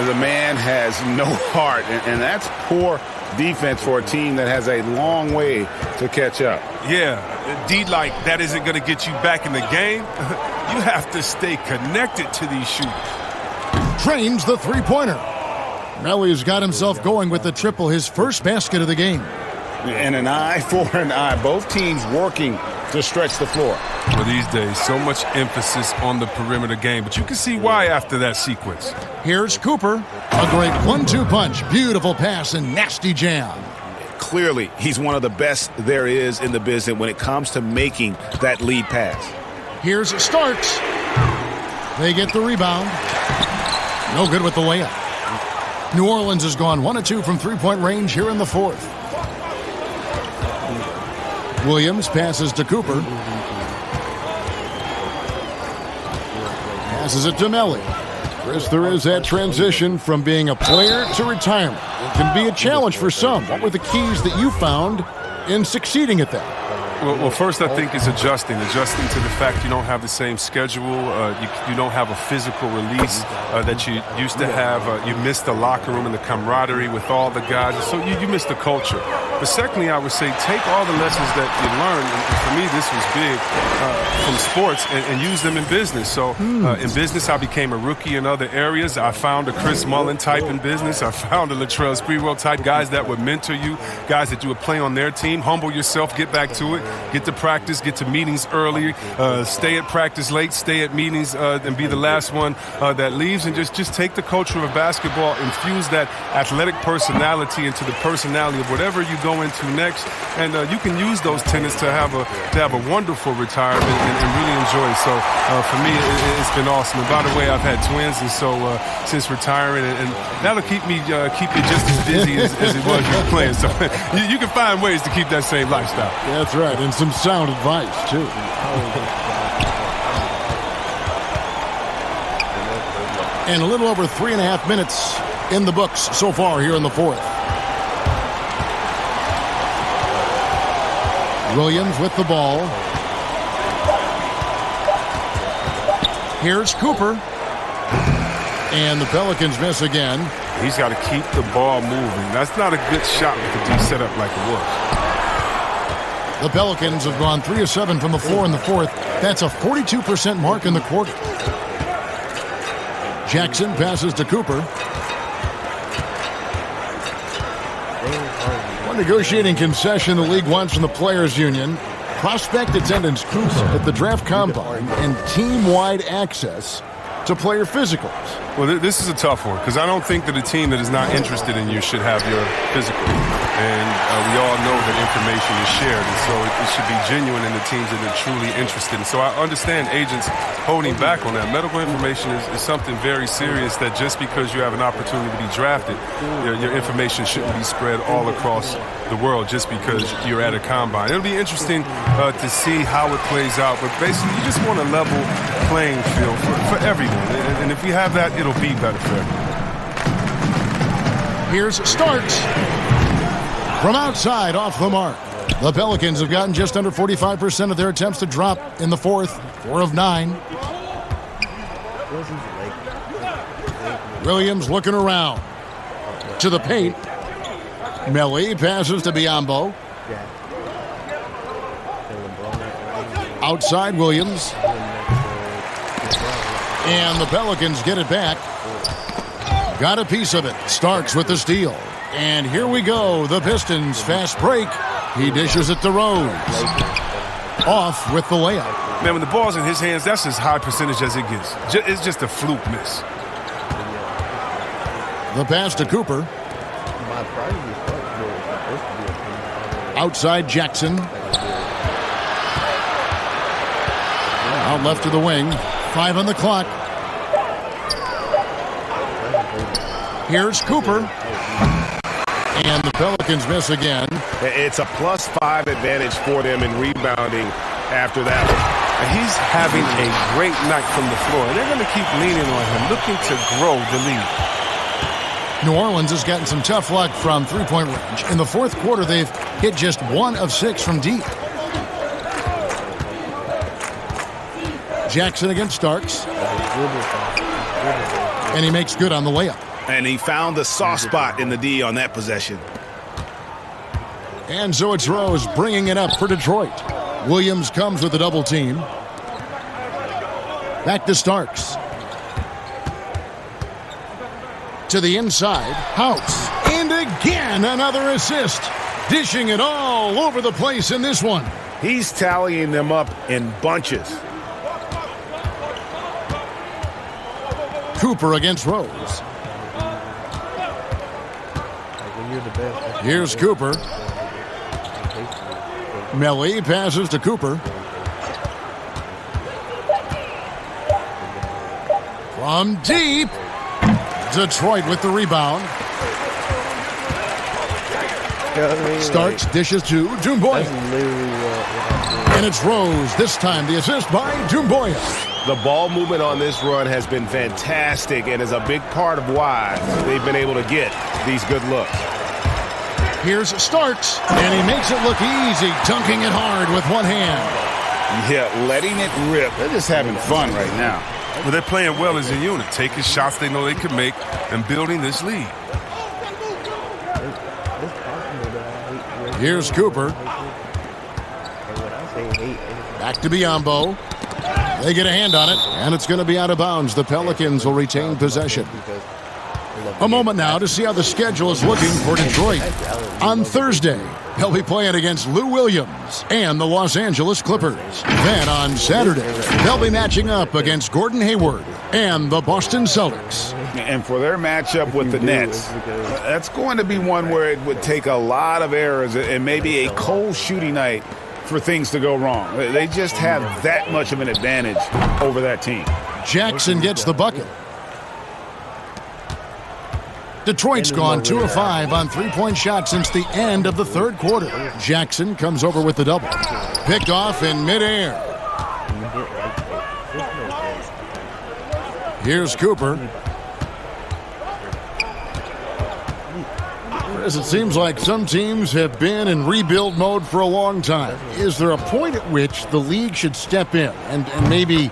The man has no heart, and that's poor defense for a team that has a long way to catch up. Yeah, D-like, that isn't going to get you back in the game. You have to stay connected to these shooters. Trains the three-pointer. Melly's got himself going with the triple, his first basket of the game. And an eye for an eye. Both teams working to stretch the floor. Well, these days, so much emphasis on the perimeter game, but you can see why after that sequence. Here's Cooper. A great 1-2 punch. Beautiful pass and nasty jam. Clearly, he's one of the best there is in the business when it comes to making that lead pass. Here's Starks. They get the rebound. No good with the layup. New Orleans has gone 1 of 2 from three-point range here in the fourth. Williams passes to Cooper. Passes it to Melly. Chris, there is that transition from being a player to retirement. It can be a challenge for some. What were the keys that you found in succeeding at that? Well, first I think is adjusting to the fact you don't have the same schedule. You don't have a physical release that you used to have. You miss the locker room and the camaraderie with all the guys. So you miss the culture. But secondly, I would say take all the lessons that you learned, and for me this was big, from sports and use them in business. So in business I became a rookie in other areas. I found a Chris Mullin type in business. I found a Latrell Sprewell type, guys that would mentor you, guys that you would play on their team. Humble yourself, get back to it. Get to practice, get to meetings early, stay at practice late, stay at meetings, and be the last one that leaves, and just take the culture of basketball, infuse that athletic personality into the personality of whatever you go into next, and you can use those tenets to have a wonderful retirement and really enjoy it. So for me, it's been awesome. And by the way, I've had twins, and so since retiring, and that'll keep you just as busy as it was you were playing. So you can find ways to keep that same lifestyle. Yeah, that's right. And some sound advice, too. And a little over 3.5 minutes in the books so far here in the fourth. Williams with the ball. Here's Cooper. And the Pelicans miss again. He's got to keep the ball moving. That's not a good shot with the D set up like it was. The Pelicans have gone 3 of 7 from the floor in the fourth. That's a 42% mark in the quarter. Jackson passes to Cooper. One negotiating concession the league wants from the Players Union. Prospect attendance at the draft combine and team-wide access to player physicals. Well, this is a tough one because I don't think that a team that is not interested in you should have your physical. And we all know that information is shared, and so it should be genuine in the teams that are truly interested. And so I understand agents holding back on that. Medical information is something very serious that just because you have an opportunity to be drafted, your information shouldn't be spread all across the world just because you're at a combine. It'll be interesting to see how it plays out, but basically you just want a level playing field for everyone. And if we have that, it'll be better for everyone. Here's Starks. From outside, off the mark. The Pelicans have gotten just under 45% of their attempts to drop in the fourth. 4 of 9. Williams looking around. To the paint. Melly passes to Biyombo. Outside Williams. And the Pelicans get it back. Got a piece of it. Starks with the steal. And here we go. The Pistons fast break. He dishes it to Rose. Off with the layup. Man, when the ball's in his hands, that's as high percentage as it gets. It's just a fluke miss. The pass to Cooper. Outside Jackson. Out left to the wing. 5 on the clock. Here's Cooper. And the Pelicans miss again. It's a +5 advantage for them in rebounding after that one. He's having a great night from the floor. They're going to keep leaning on him, looking to grow the lead. New Orleans has gotten some tough luck from three-point range. In the fourth quarter, they've hit just 1 of 6 from deep. Jackson against Starks. And he makes good on the layup. And he found the soft spot in the D on that possession. And so it's Rose bringing it up for Detroit. Williams comes with a double team. Back to Starks. To the inside. House. And again, another assist. Dishing it all over the place in this one. He's tallying them up in bunches. Cooper against Rose. Here's Cooper. Melly passes to Cooper. From deep. Detroit with the rebound. Starks dishes to Doumbouya. And it's Rose. This time the assist by Doumbouya. The ball movement on this run has been fantastic and is a big part of why they've been able to get these good looks. Here's Starks, and he makes it look easy, dunking it hard with one hand. Yeah, letting it rip. They're just having fun right now. Well, they're playing well as a unit, taking shots they know they can make and building this lead. Here's Cooper. Back to Biyombo. They get a hand on it, and it's going to be out of bounds. The Pelicans will retain possession. A moment now to see how the schedule is looking for Detroit. On Thursday, they'll be playing against Lou Williams and the Los Angeles Clippers. Then on Saturday, they'll be matching up against Gordon Hayward and the Boston Celtics. And for their matchup with the Nets, that's going to be one where it would take a lot of errors and maybe a cold shooting night for things to go wrong. They just have that much of an advantage over that team. Jackson gets the bucket. Detroit's gone 2 of 5 on three-point shots since the end of the third quarter. Jackson comes over with the double. Picked off in midair. Here's Cooper. As it seems like some teams have been in rebuild mode for a long time. Is there a point at which the league should step in and maybe,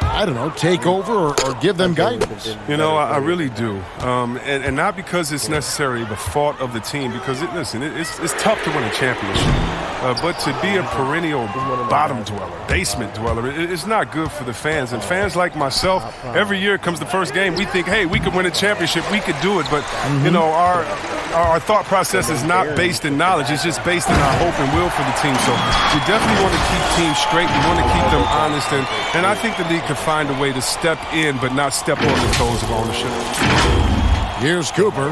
I don't know, take over or give them guidance? You know, I really do. And not because it's necessarily the fault of the team, because, it's tough to win a championship. But to be a perennial bottom dweller, basement dweller, it's not good for the fans. And fans like myself, every year comes the first game, we think, hey, we could win a championship, we could do it. But, you know, our thought process is not based in knowledge. It's just based in our hope and will for the team. So we definitely want to keep teams straight. We want to keep them honest. And I think the league could find a way to step in but not step on the toes of ownership. Here's Cooper.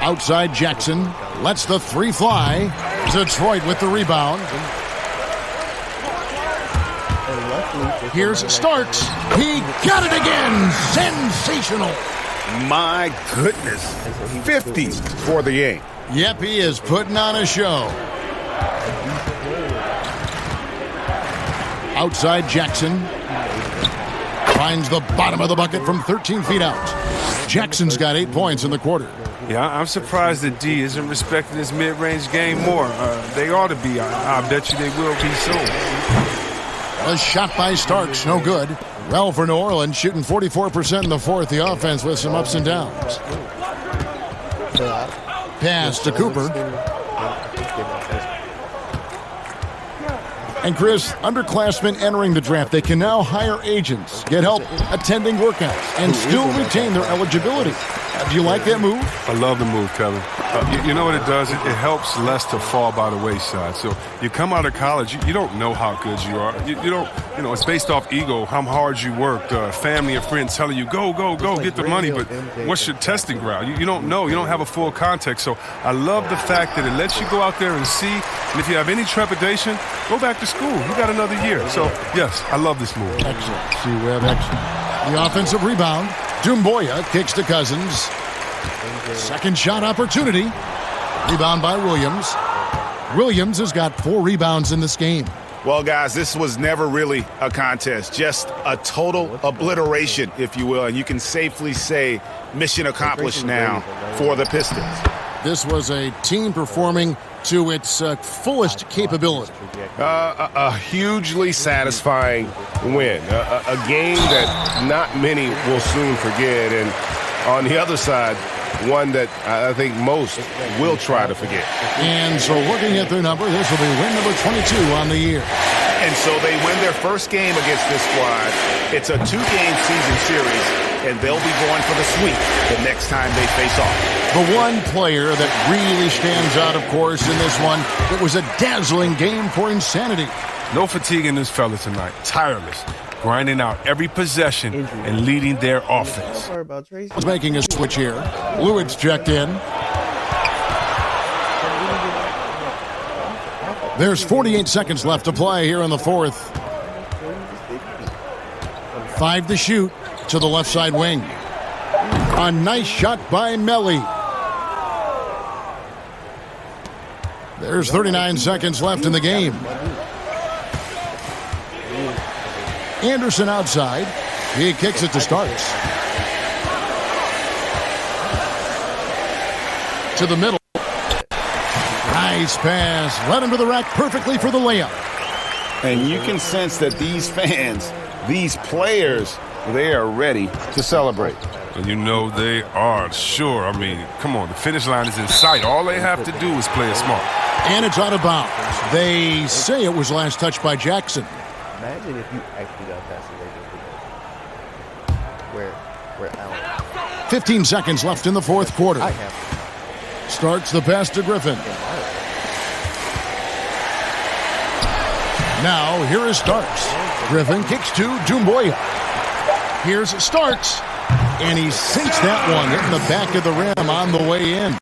Outside Jackson. Lets the three fly. Detroit with the rebound. Here's Starks. He got it again. Sensational. My goodness. 50 for the game. Yep, he is putting on a show. Outside Jackson. Finds the bottom of the bucket from 13 feet out. Jackson's got 8 points in the quarter. Yeah, I'm surprised that D isn't respecting his mid-range game more. They ought to be. I bet you they will be soon. A shot by Starks, no good. Well for New Orleans, shooting 44% in the fourth. The offense with some ups and downs. Pass to Cooper. And Chris, underclassmen entering the draft, they can now hire agents, get help attending workouts, and still retain their eligibility. Do you like that move? I love the move, Kevin. You know what it does? It helps less to fall by the wayside. So you come out of college, you don't know how good you are. You don't, it's based off ego, how hard you worked, family and friends telling you, go, get the money. But what's your testing ground? You don't know. You don't have a full context. So I love the fact that it lets you go out there and see. And if you have any trepidation, go back to school. You got another year. So, yes, I love this move. Excellent. See, we have excellent. The offensive rebound. Dumboya kicks to Cousins. Second shot opportunity. Rebound by Williams. Williams has got 4 rebounds in this game. Well, guys, this was never really a contest, just a total obliteration, if you will. And you can safely say mission accomplished now for the Pistons. This was a team performing to its fullest capability. A hugely satisfying win. A game that not many will soon forget. And on the other side, one that I think most will try to forget. And so looking at their number, this will be win number 22 on the year. And so they win their first game against this squad. It's a 2-game season series, and they'll be going for the sweep the next time they face off. The one player that really stands out, of course, in this one, it was a dazzling game for Insanity. No fatigue in this fella tonight. Tireless. Grinding out every possession and leading their offense. Was making a switch here. Lewis checked in. There's 48 seconds left to play here in the fourth. 5 to shoot to the left side wing. A nice shot by Melly. There's 39 seconds left in the game. Anderson outside. He kicks it to Starks. To the middle. Nice pass. Led him to the rack perfectly for the layup. And you can sense that these fans, these players, they are ready to celebrate. And you know they are, sure. I mean, come on, the finish line is in sight. All they have to do is play it smart. And it's out of bounds. They say it was last touched by Jackson. Imagine if you actually got past the Lakers. Where Allen. 15 seconds left in the fourth quarter. Starts the pass to Griffin. Now, here is Starks. Griffin kicks to Dumboya. Here's Starks. And he sinks that one in the back of the rim on the way in.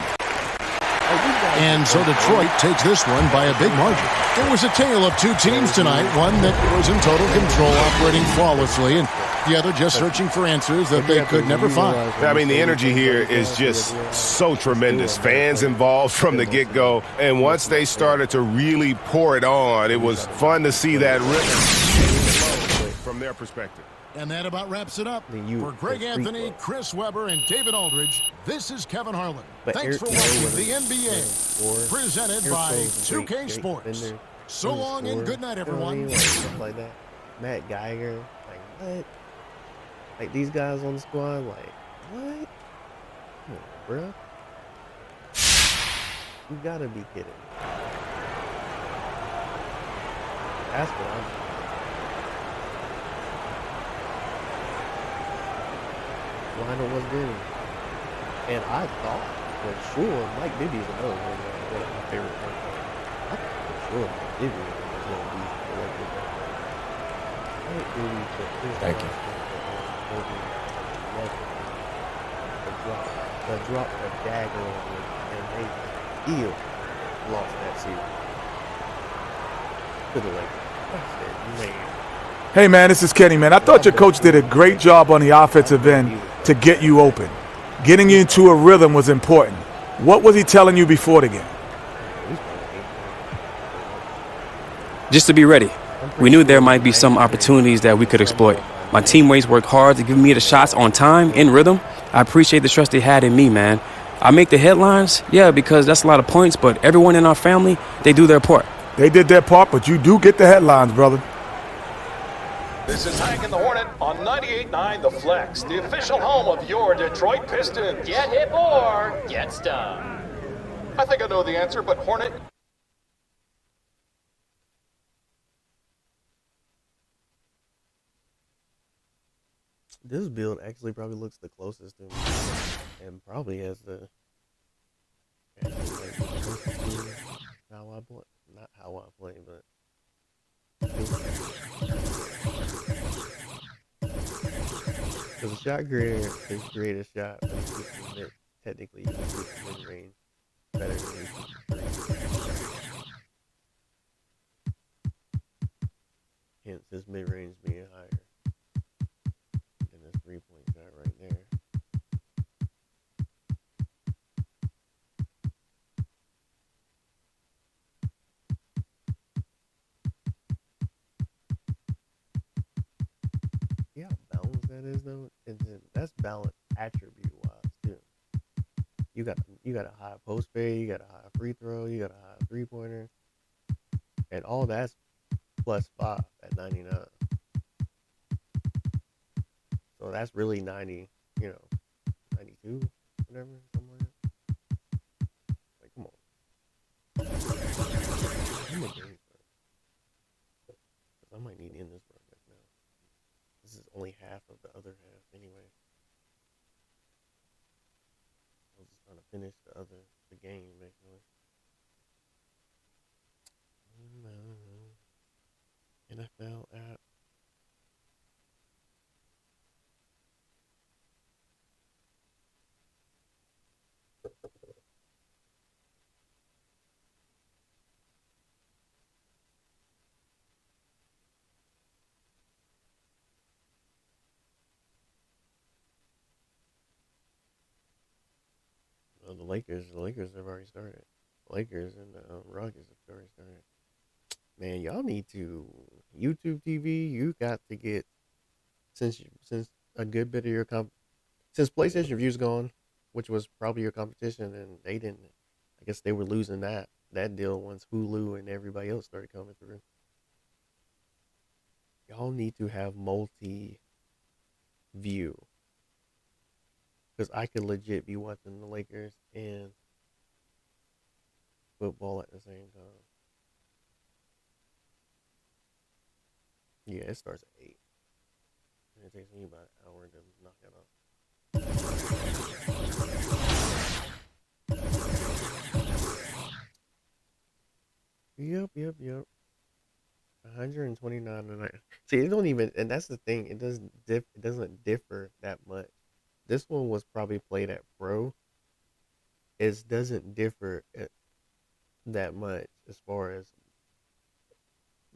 And so Detroit takes this one by a big margin. It was a tale of 2 teams tonight. One that was in total control, operating flawlessly, and the other just searching for answers that they could never find. I mean, the energy here is just so tremendous. Fans involved from the get-go. And once they started to really pour it on, it was fun to see that rhythm from their perspective. And that about wraps it up. For Greg Anthony, Chris Webber, and David Aldridge, this is Kevin Harlan. Thanks for watching the NBA, presented by 2K Sports. So long and good night, everyone. Stuff like that. Matt Geiger, like what? Like these guys on the squad, like what? Come on, bro. You gotta be kidding. That's what I'm. Lionel was good. And I thought for sure Mike Bibby is another one of my favorite players. I thought for sure Mike Bibby was going to be elected. Mike Bibby took his Thank you. The drop the dagger on it, and they still lost that series. To the Lakers. I said, man. Hey, man, this is Kenny, man. I thought your coach did a great job on the offensive end to get you open. Getting you into a rhythm was important. What was he telling you before the game? Just to be ready. We knew there might be some opportunities that we could exploit. My teammates worked hard to give me the shots on time, in rhythm. I appreciate the trust they had in me, man. I make the headlines, yeah, because that's a lot of points, but everyone in our family, they do their part. They did their part, but you do get the headlines, brother. This is Hank and the Hornet on 98.9 The Flex, the official home of your Detroit Pistons. Get hip or get stung. I think I know the answer, but Hornet... This build actually probably looks the closest to me. and probably as like, how I play, not how I play, but because a shot creator is create a shot, but it's just mid, technically you can shoot the mid range better than you shoot the three. Hence his mid range being higher than his 3-point shot right there. See how balanced that is though? And then that's balanced attribute wise too. You got a high post fade, you got a high free throw, you got a high 3-pointer, and all that's +5 at 99. So that's really 90, 92, whatever, something like that. Like, come on. I'm in the game first. I might need to end this project now. This is only half of the other half anyway. I was just trying to finish the game, basically. NFL app. Well, the Lakers have already started. Lakers and the Rockets have already started. Man, y'all need to YouTube TV. You got to get since a good bit of your since PlayStation View's gone, which was probably your competition, and they didn't. I guess they were losing that deal once Hulu and everybody else started coming through. Y'all need to have multi-view, because I could legit be watching the Lakers and football at the same time. Yeah, it starts at 8. And it takes me about an hour to knock it off. Yep. 129 tonight. See, it don't even, and that's the thing. It doesn't differ that much. This one was probably played at Pro. It doesn't differ that much as far as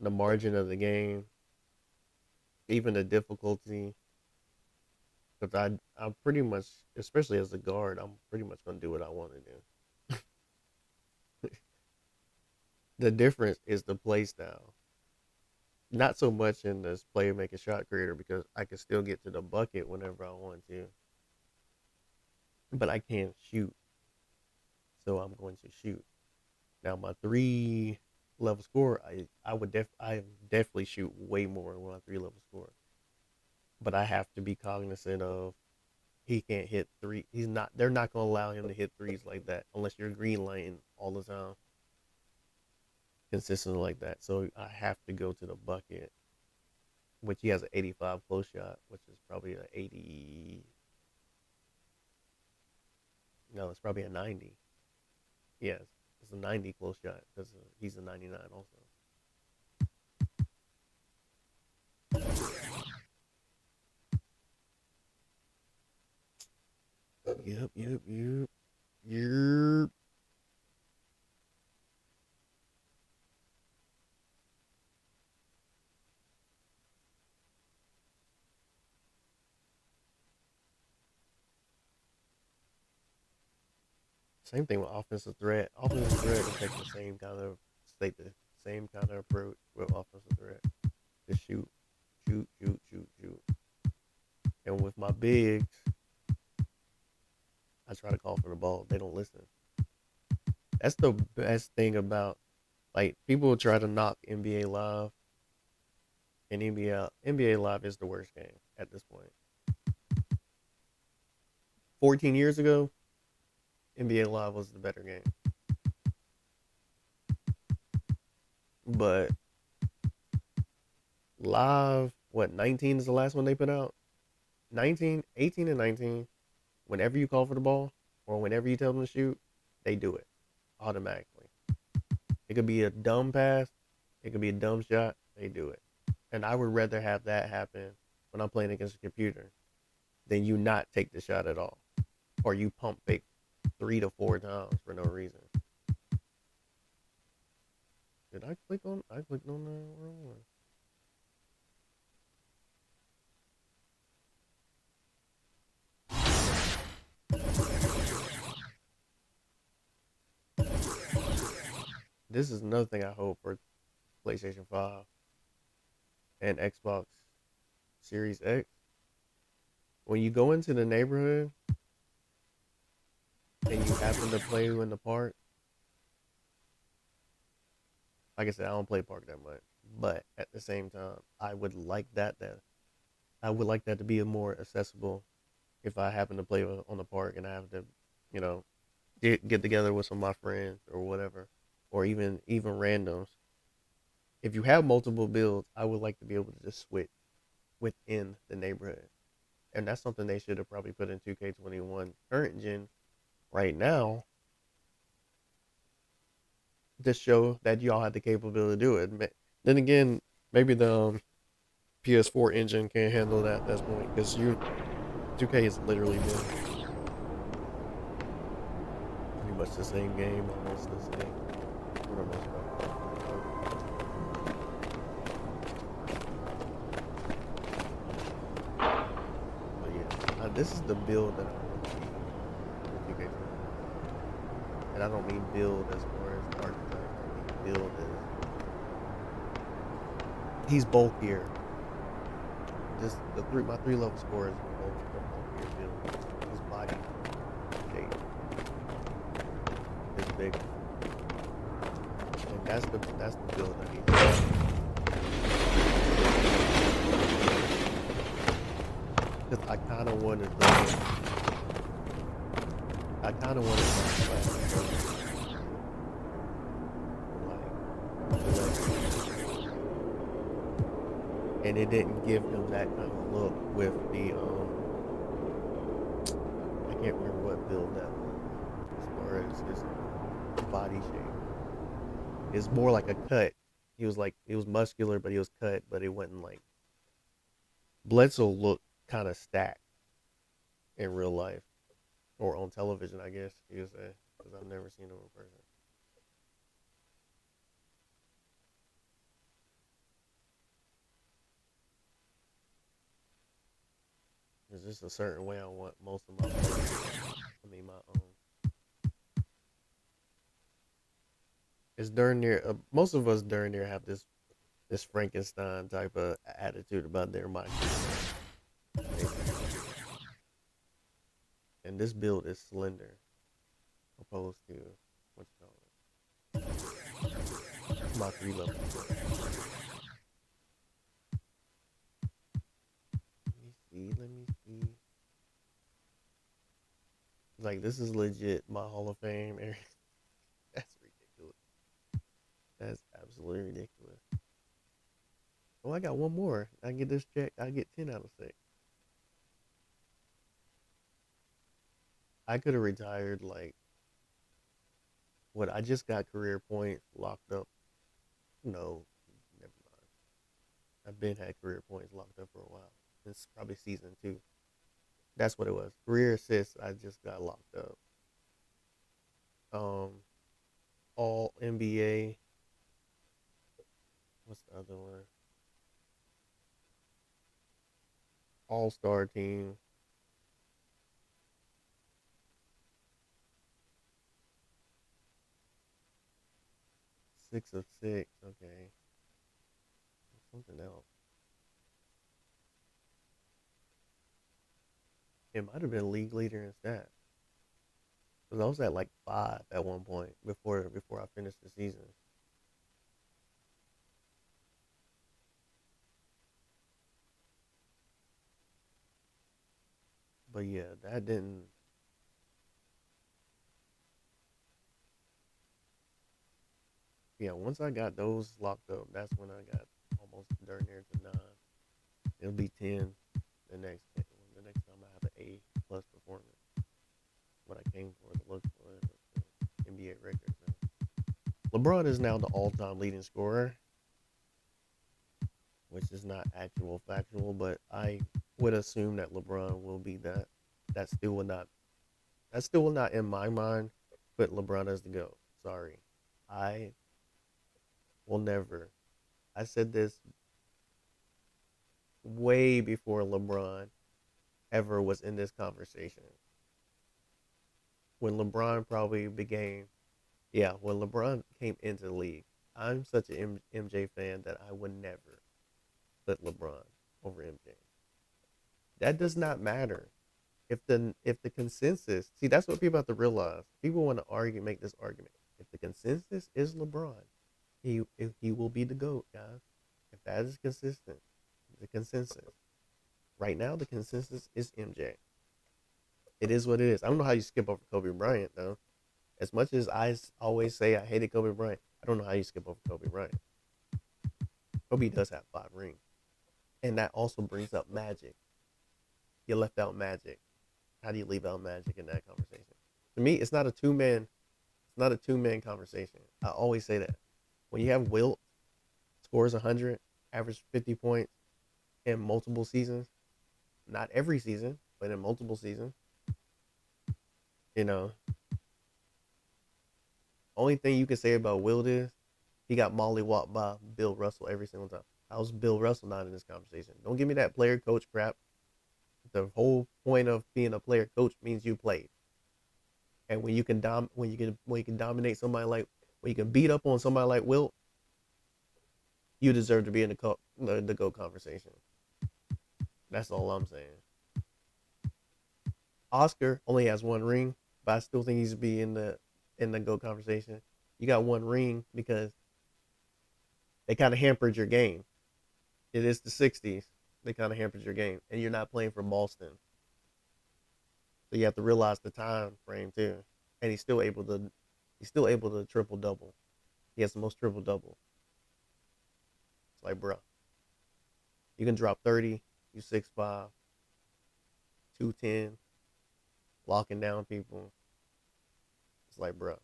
the margin of the game, even the difficulty. Because I'm pretty much, especially as a guard, I'm pretty much going to do what I want to do. The difference is the play style. Not so much in this playmaker shot creator, because I can still get to the bucket whenever I want to. But I can't shoot. So I'm going to shoot. Now my 3-level score, I definitely shoot way more when I'm 3-level score. But I have to be cognizant of he can't hit 3. They're not gonna allow him to hit 3s like that unless you're green lighting all the time. Consistently like that. So I have to go to the bucket, which he has an 85 close shot, which is probably an 80. No, it's probably a 90. Yes, it's a 90 close shot because he's a 99 also. Yep. Same thing with offensive threat. Offensive threat will take the same kind of approach with offensive threat. Just shoot. And with my bigs, I try to call for the ball. They don't listen. That's the best thing about, like, people try to knock NBA Live, and NBA Live is the worst game at this point. 14 years ago, NBA Live was the better game. But Live, 19 is the last one they put out? 18 and 19. whenever you call for the ball or whenever you tell them to shoot, they do it automatically. It could be a dumb pass, it could be a dumb shot, they do it. And I would rather have that happen when I'm playing against a computer than you not take the shot at all. Or you pump fake 3 to 4 times for no reason. Did I click on? I clicked on the wrong one. This is another thing I hope for PlayStation 5 and Xbox Series X. When you go into the neighborhood and you happen to play in the park, like I said, I don't play park that much, but at the same time, I would like that to be a more accessible if I happen to play on the park and I have to, you know, get together with some of my friends or whatever, or even randoms. If you have multiple builds, I would like to be able to just switch within the neighborhood. And that's something they should have probably put in 2K21 current gen right now to show that y'all had the capability to do it. Then again, maybe the PS4 engine can't handle that at this point, because 2K is literally been pretty much the same game, almost the same for the most part. But yeah, this is the build that I want to see with 2K. And I don't mean build as far as archetype. I mean build as he's bulkier. Just my 3-level score is bulkier build. His body shape is bigger. And that's the build I need. Because I kind of wanted and it didn't give him that kind of look with the I can't remember what build that was as far as his body shape. It's more like a cut. He was muscular, but he was cut, but it wasn't like Bledsoe looked kind of stacked in real life or on television, I guess you could say, because I've never seen him in person. There's just a certain way I want most of my it's darn near most of us darn near have this Frankenstein type of attitude about their mind. And this build is slender opposed to what you call it, my 3-level. Let me see. Like, this is legit my Hall of Fame area. That's ridiculous. That's absolutely ridiculous. Oh, I got one more. I get this check. I get 10 out of 6. I could have retired like what I just got career points locked up. No, never mind. I've been had career points locked up for a while. It's probably season 2. That's what it was. Career assists, I just got locked up. All NBA. What's the other one? All-star team. Six of 6. Okay. Something else. It might have been league leader in stats. Because I was at like 5 at one point before I finished the season. But yeah, that didn't. Yeah, once I got those locked up, that's when I got almost darn near to 9. It'll be 10 the next time I have an A+ performance. what I came for to look for. NBA records. LeBron is now the all-time leading scorer, which is not actual factual, but I would assume that LeBron will be that. That still will not in my mind put LeBron as the GOAT. Sorry. I will never. I said this way before LeBron ever was in this conversation. When LeBron when LeBron came into the league, I'm such an MJ fan that I would never put LeBron over MJ. That does not matter. If the consensus, see, that's what people have to realize. People want to make this argument. If the consensus is LeBron, he will be the GOAT, guys. If that is consistent, the consensus. Right now, the consensus is MJ. It is what it is. I don't know how you skip over Kobe Bryant, though. As much as I always say I hated Kobe Bryant, I don't know how you skip over Kobe Bryant. Kobe does have 5 rings. And that also brings up Magic. You left out Magic. How do you leave out Magic in that conversation? To me, it's not a two-man conversation. I always say that. When you have Wilt scores 100, average 50 points in multiple seasons, not every season, but in multiple seasons, only thing you can say about Wilt is he got mollywopped by Bill Russell every single time. How's Bill Russell not in this conversation? Don't give me that player coach crap. The whole point of being a player coach means you played. And when you can dominate somebody when you can beat up on somebody like Wilt, you deserve to be in the GOAT conversation. That's all I'm saying. Oscar only has 1 ring, but I still think he's be in the GOAT conversation. You got 1 ring because they kind of hampered your game. It is the 60s. They kind of hampered your game, and you're not playing for Boston. So you have to realize the time frame too. And he's still able to triple double. He has the most triple double. It's like, bro, you can drop 30, you 6'5", 210, locking down people. It's like, bro.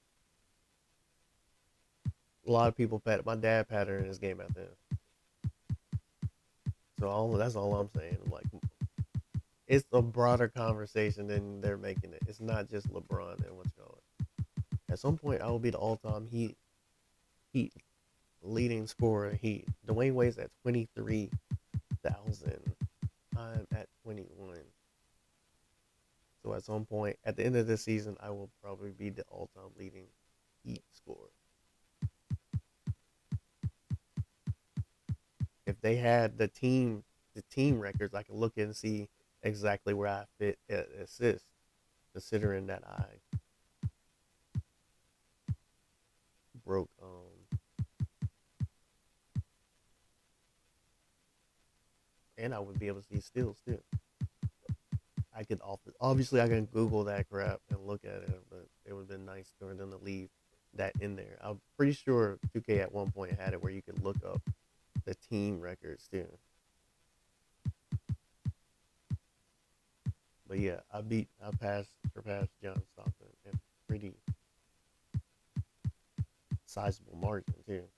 A lot of people my dad patted in his game out there. So that's all I'm saying. Like, it's a broader conversation than they're making it. It's not just LeBron and what's going on. At some point, I will be the all-time Heat leading scorer. Dwayne Wade's at 23,000. I'm at 21. So at some point, at the end of this season, I will probably be the all-time leading Heat scorer. If they had the team records, I can look and see exactly where I fit at assist, considering that I broke and I would be able to see steals too. I can Google that crap and look at it, but it would have been nice for them to leave that in there. I'm pretty sure 2K at one point had it where you could look up the team records too. But yeah, I surpassed John Stockton in pretty sizable margin too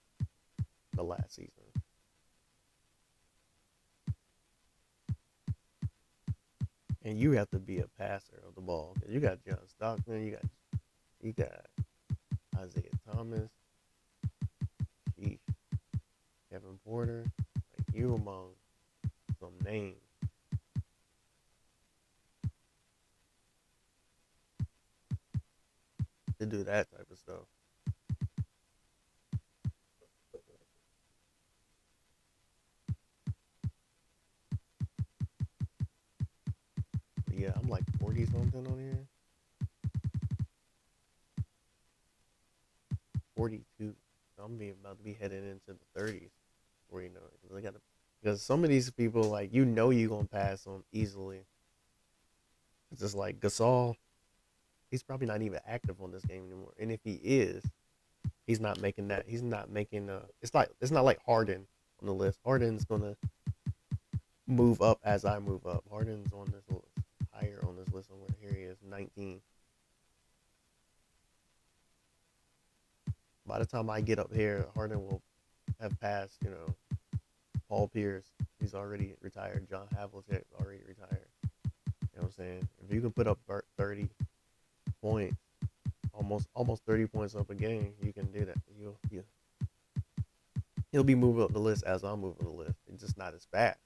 the last season. And you have to be a passer of the ball. You got John Stockton, you got Isaiah Thomas, Kevin Porter, like you among some names. To do that type of stuff. But yeah, I'm like 40 something on here. 42. I'm about to be heading into the 30s. Where because some of these people, like, you're gonna pass them easily. It's just like Gasol. He's probably not even active on this game anymore. And if he is, he's not making that. He's not making it's not like Harden on the list. Harden's gonna move up as I move up. Harden's on this list, higher on this list somewhere. Here he is, 19. By the time I get up here, Harden will have passed, you know, Paul Pierce. He's already retired. John Havlicek already retired. You know what I'm saying? If you can put up 30 points, almost 30 points up a game, you can do that. He'll be moving up the list as I'm moving the list. It's just not as fast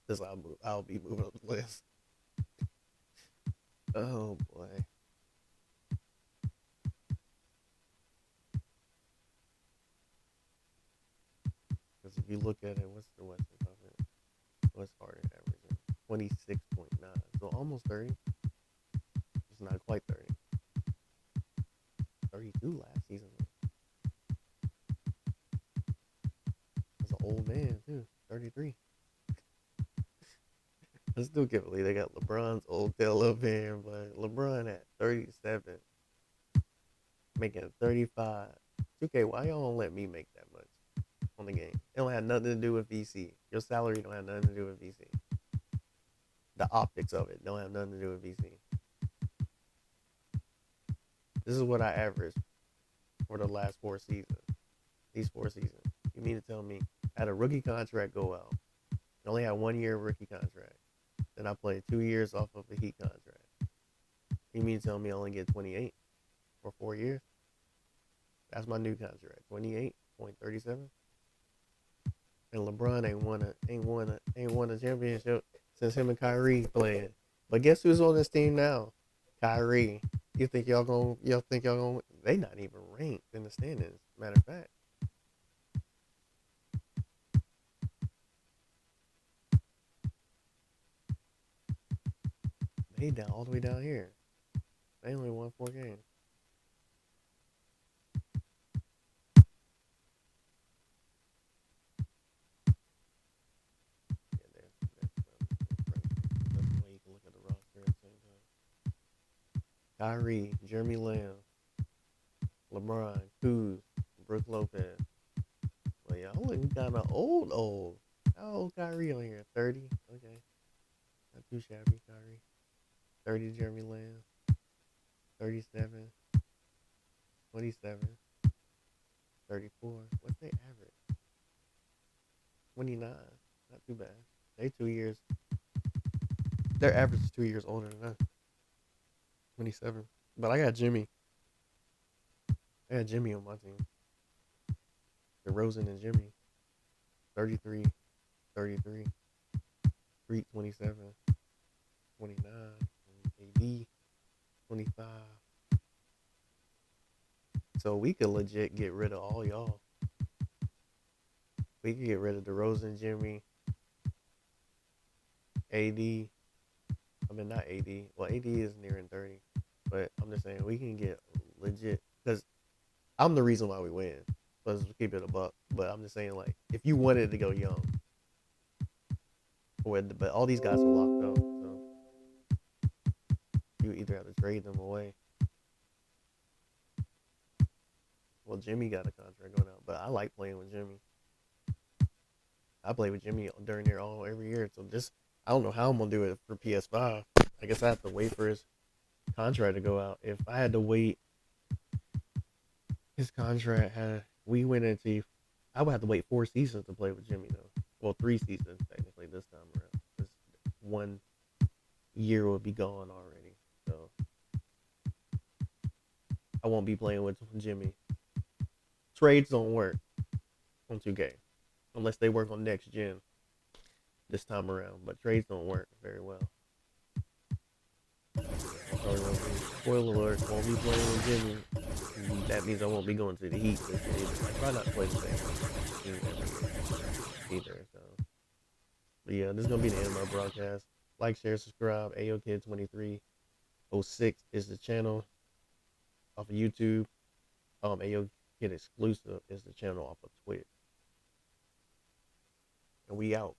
as I'll be moving up the list. Oh boy. Because if you look at it, what's the Western Conference? What's Harden averaging? 26.9. So almost 30. It's not quite 30. 32 last season. That's an old man too. 33. I still can't believe they got LeBron's old tail up here, but LeBron at 37, making 35. 2K, why y'all don't let me make that much on the game? It don't have nothing to do with VC. Your salary don't have nothing to do with VC. The optics of it don't have nothing to do with VC. This is what I averaged for the last 4 seasons. These 4 seasons. You mean to tell me I had a rookie contract go out? I only had 1 year rookie contract. Then I played 2 years off of a Heat contract. You mean to tell me I only get 28 for 4 years? That's my new contract. 28.37. And LeBron ain't won a championship since him and Kyrie playing. But guess who's on this team now? Kyrie. You think y'all gonna they not even ranked in the standings, matter of fact. They down all the way down here. They only won 4 games. Kyrie, Jeremy Lamb, LeBron, Kuz, Brook Lopez. Well, y'all looking kind of old. How old Kyrie on here? 30? Okay. Not too shabby, Kyrie. 30, Jeremy Lamb. 37. 27. 34. What's their average? 29. Not too bad. They 2 years. Their average is 2 years older than us. 27. But I got Jimmy. I got Jimmy on my team. DeRozan and Jimmy. 33. 33. Freak 27. 29. AD 25. So we could legit get rid of all y'all. We could get rid of DeRozan, Jimmy, AD. I mean, not AD. Well, AD is nearing 30. But I'm just saying, we can get legit. Because I'm the reason why we win. Let's keep it a buck. But I'm just saying, like, if you wanted to go young. But all these guys are locked up. So you either have to trade them away. Well, Jimmy got a contract going out. But I like playing with Jimmy. I play with Jimmy during there every year. So I don't know how I'm going to do it for PS5. I guess I have to wait for his contract to go out. If I had to wait, his contract we went into, I would have to wait 4 seasons to play with Jimmy though. Well, 3 seasons technically this time around. This 1 year will be gone already. So I won't be playing with Jimmy. Trades don't work on 2K unless they work on next gen this time around. But trades don't work very well. Spoiler alert, won't be playing with Jimmy. That means I won't be going to the Heat this year either. I try not to play the same team every year either. So, but yeah, this is gonna be the end of my broadcast. Like, share, subscribe. AOKid2306 is the channel off of YouTube. AOKid exclusive is the channel off of Twitch. And we out.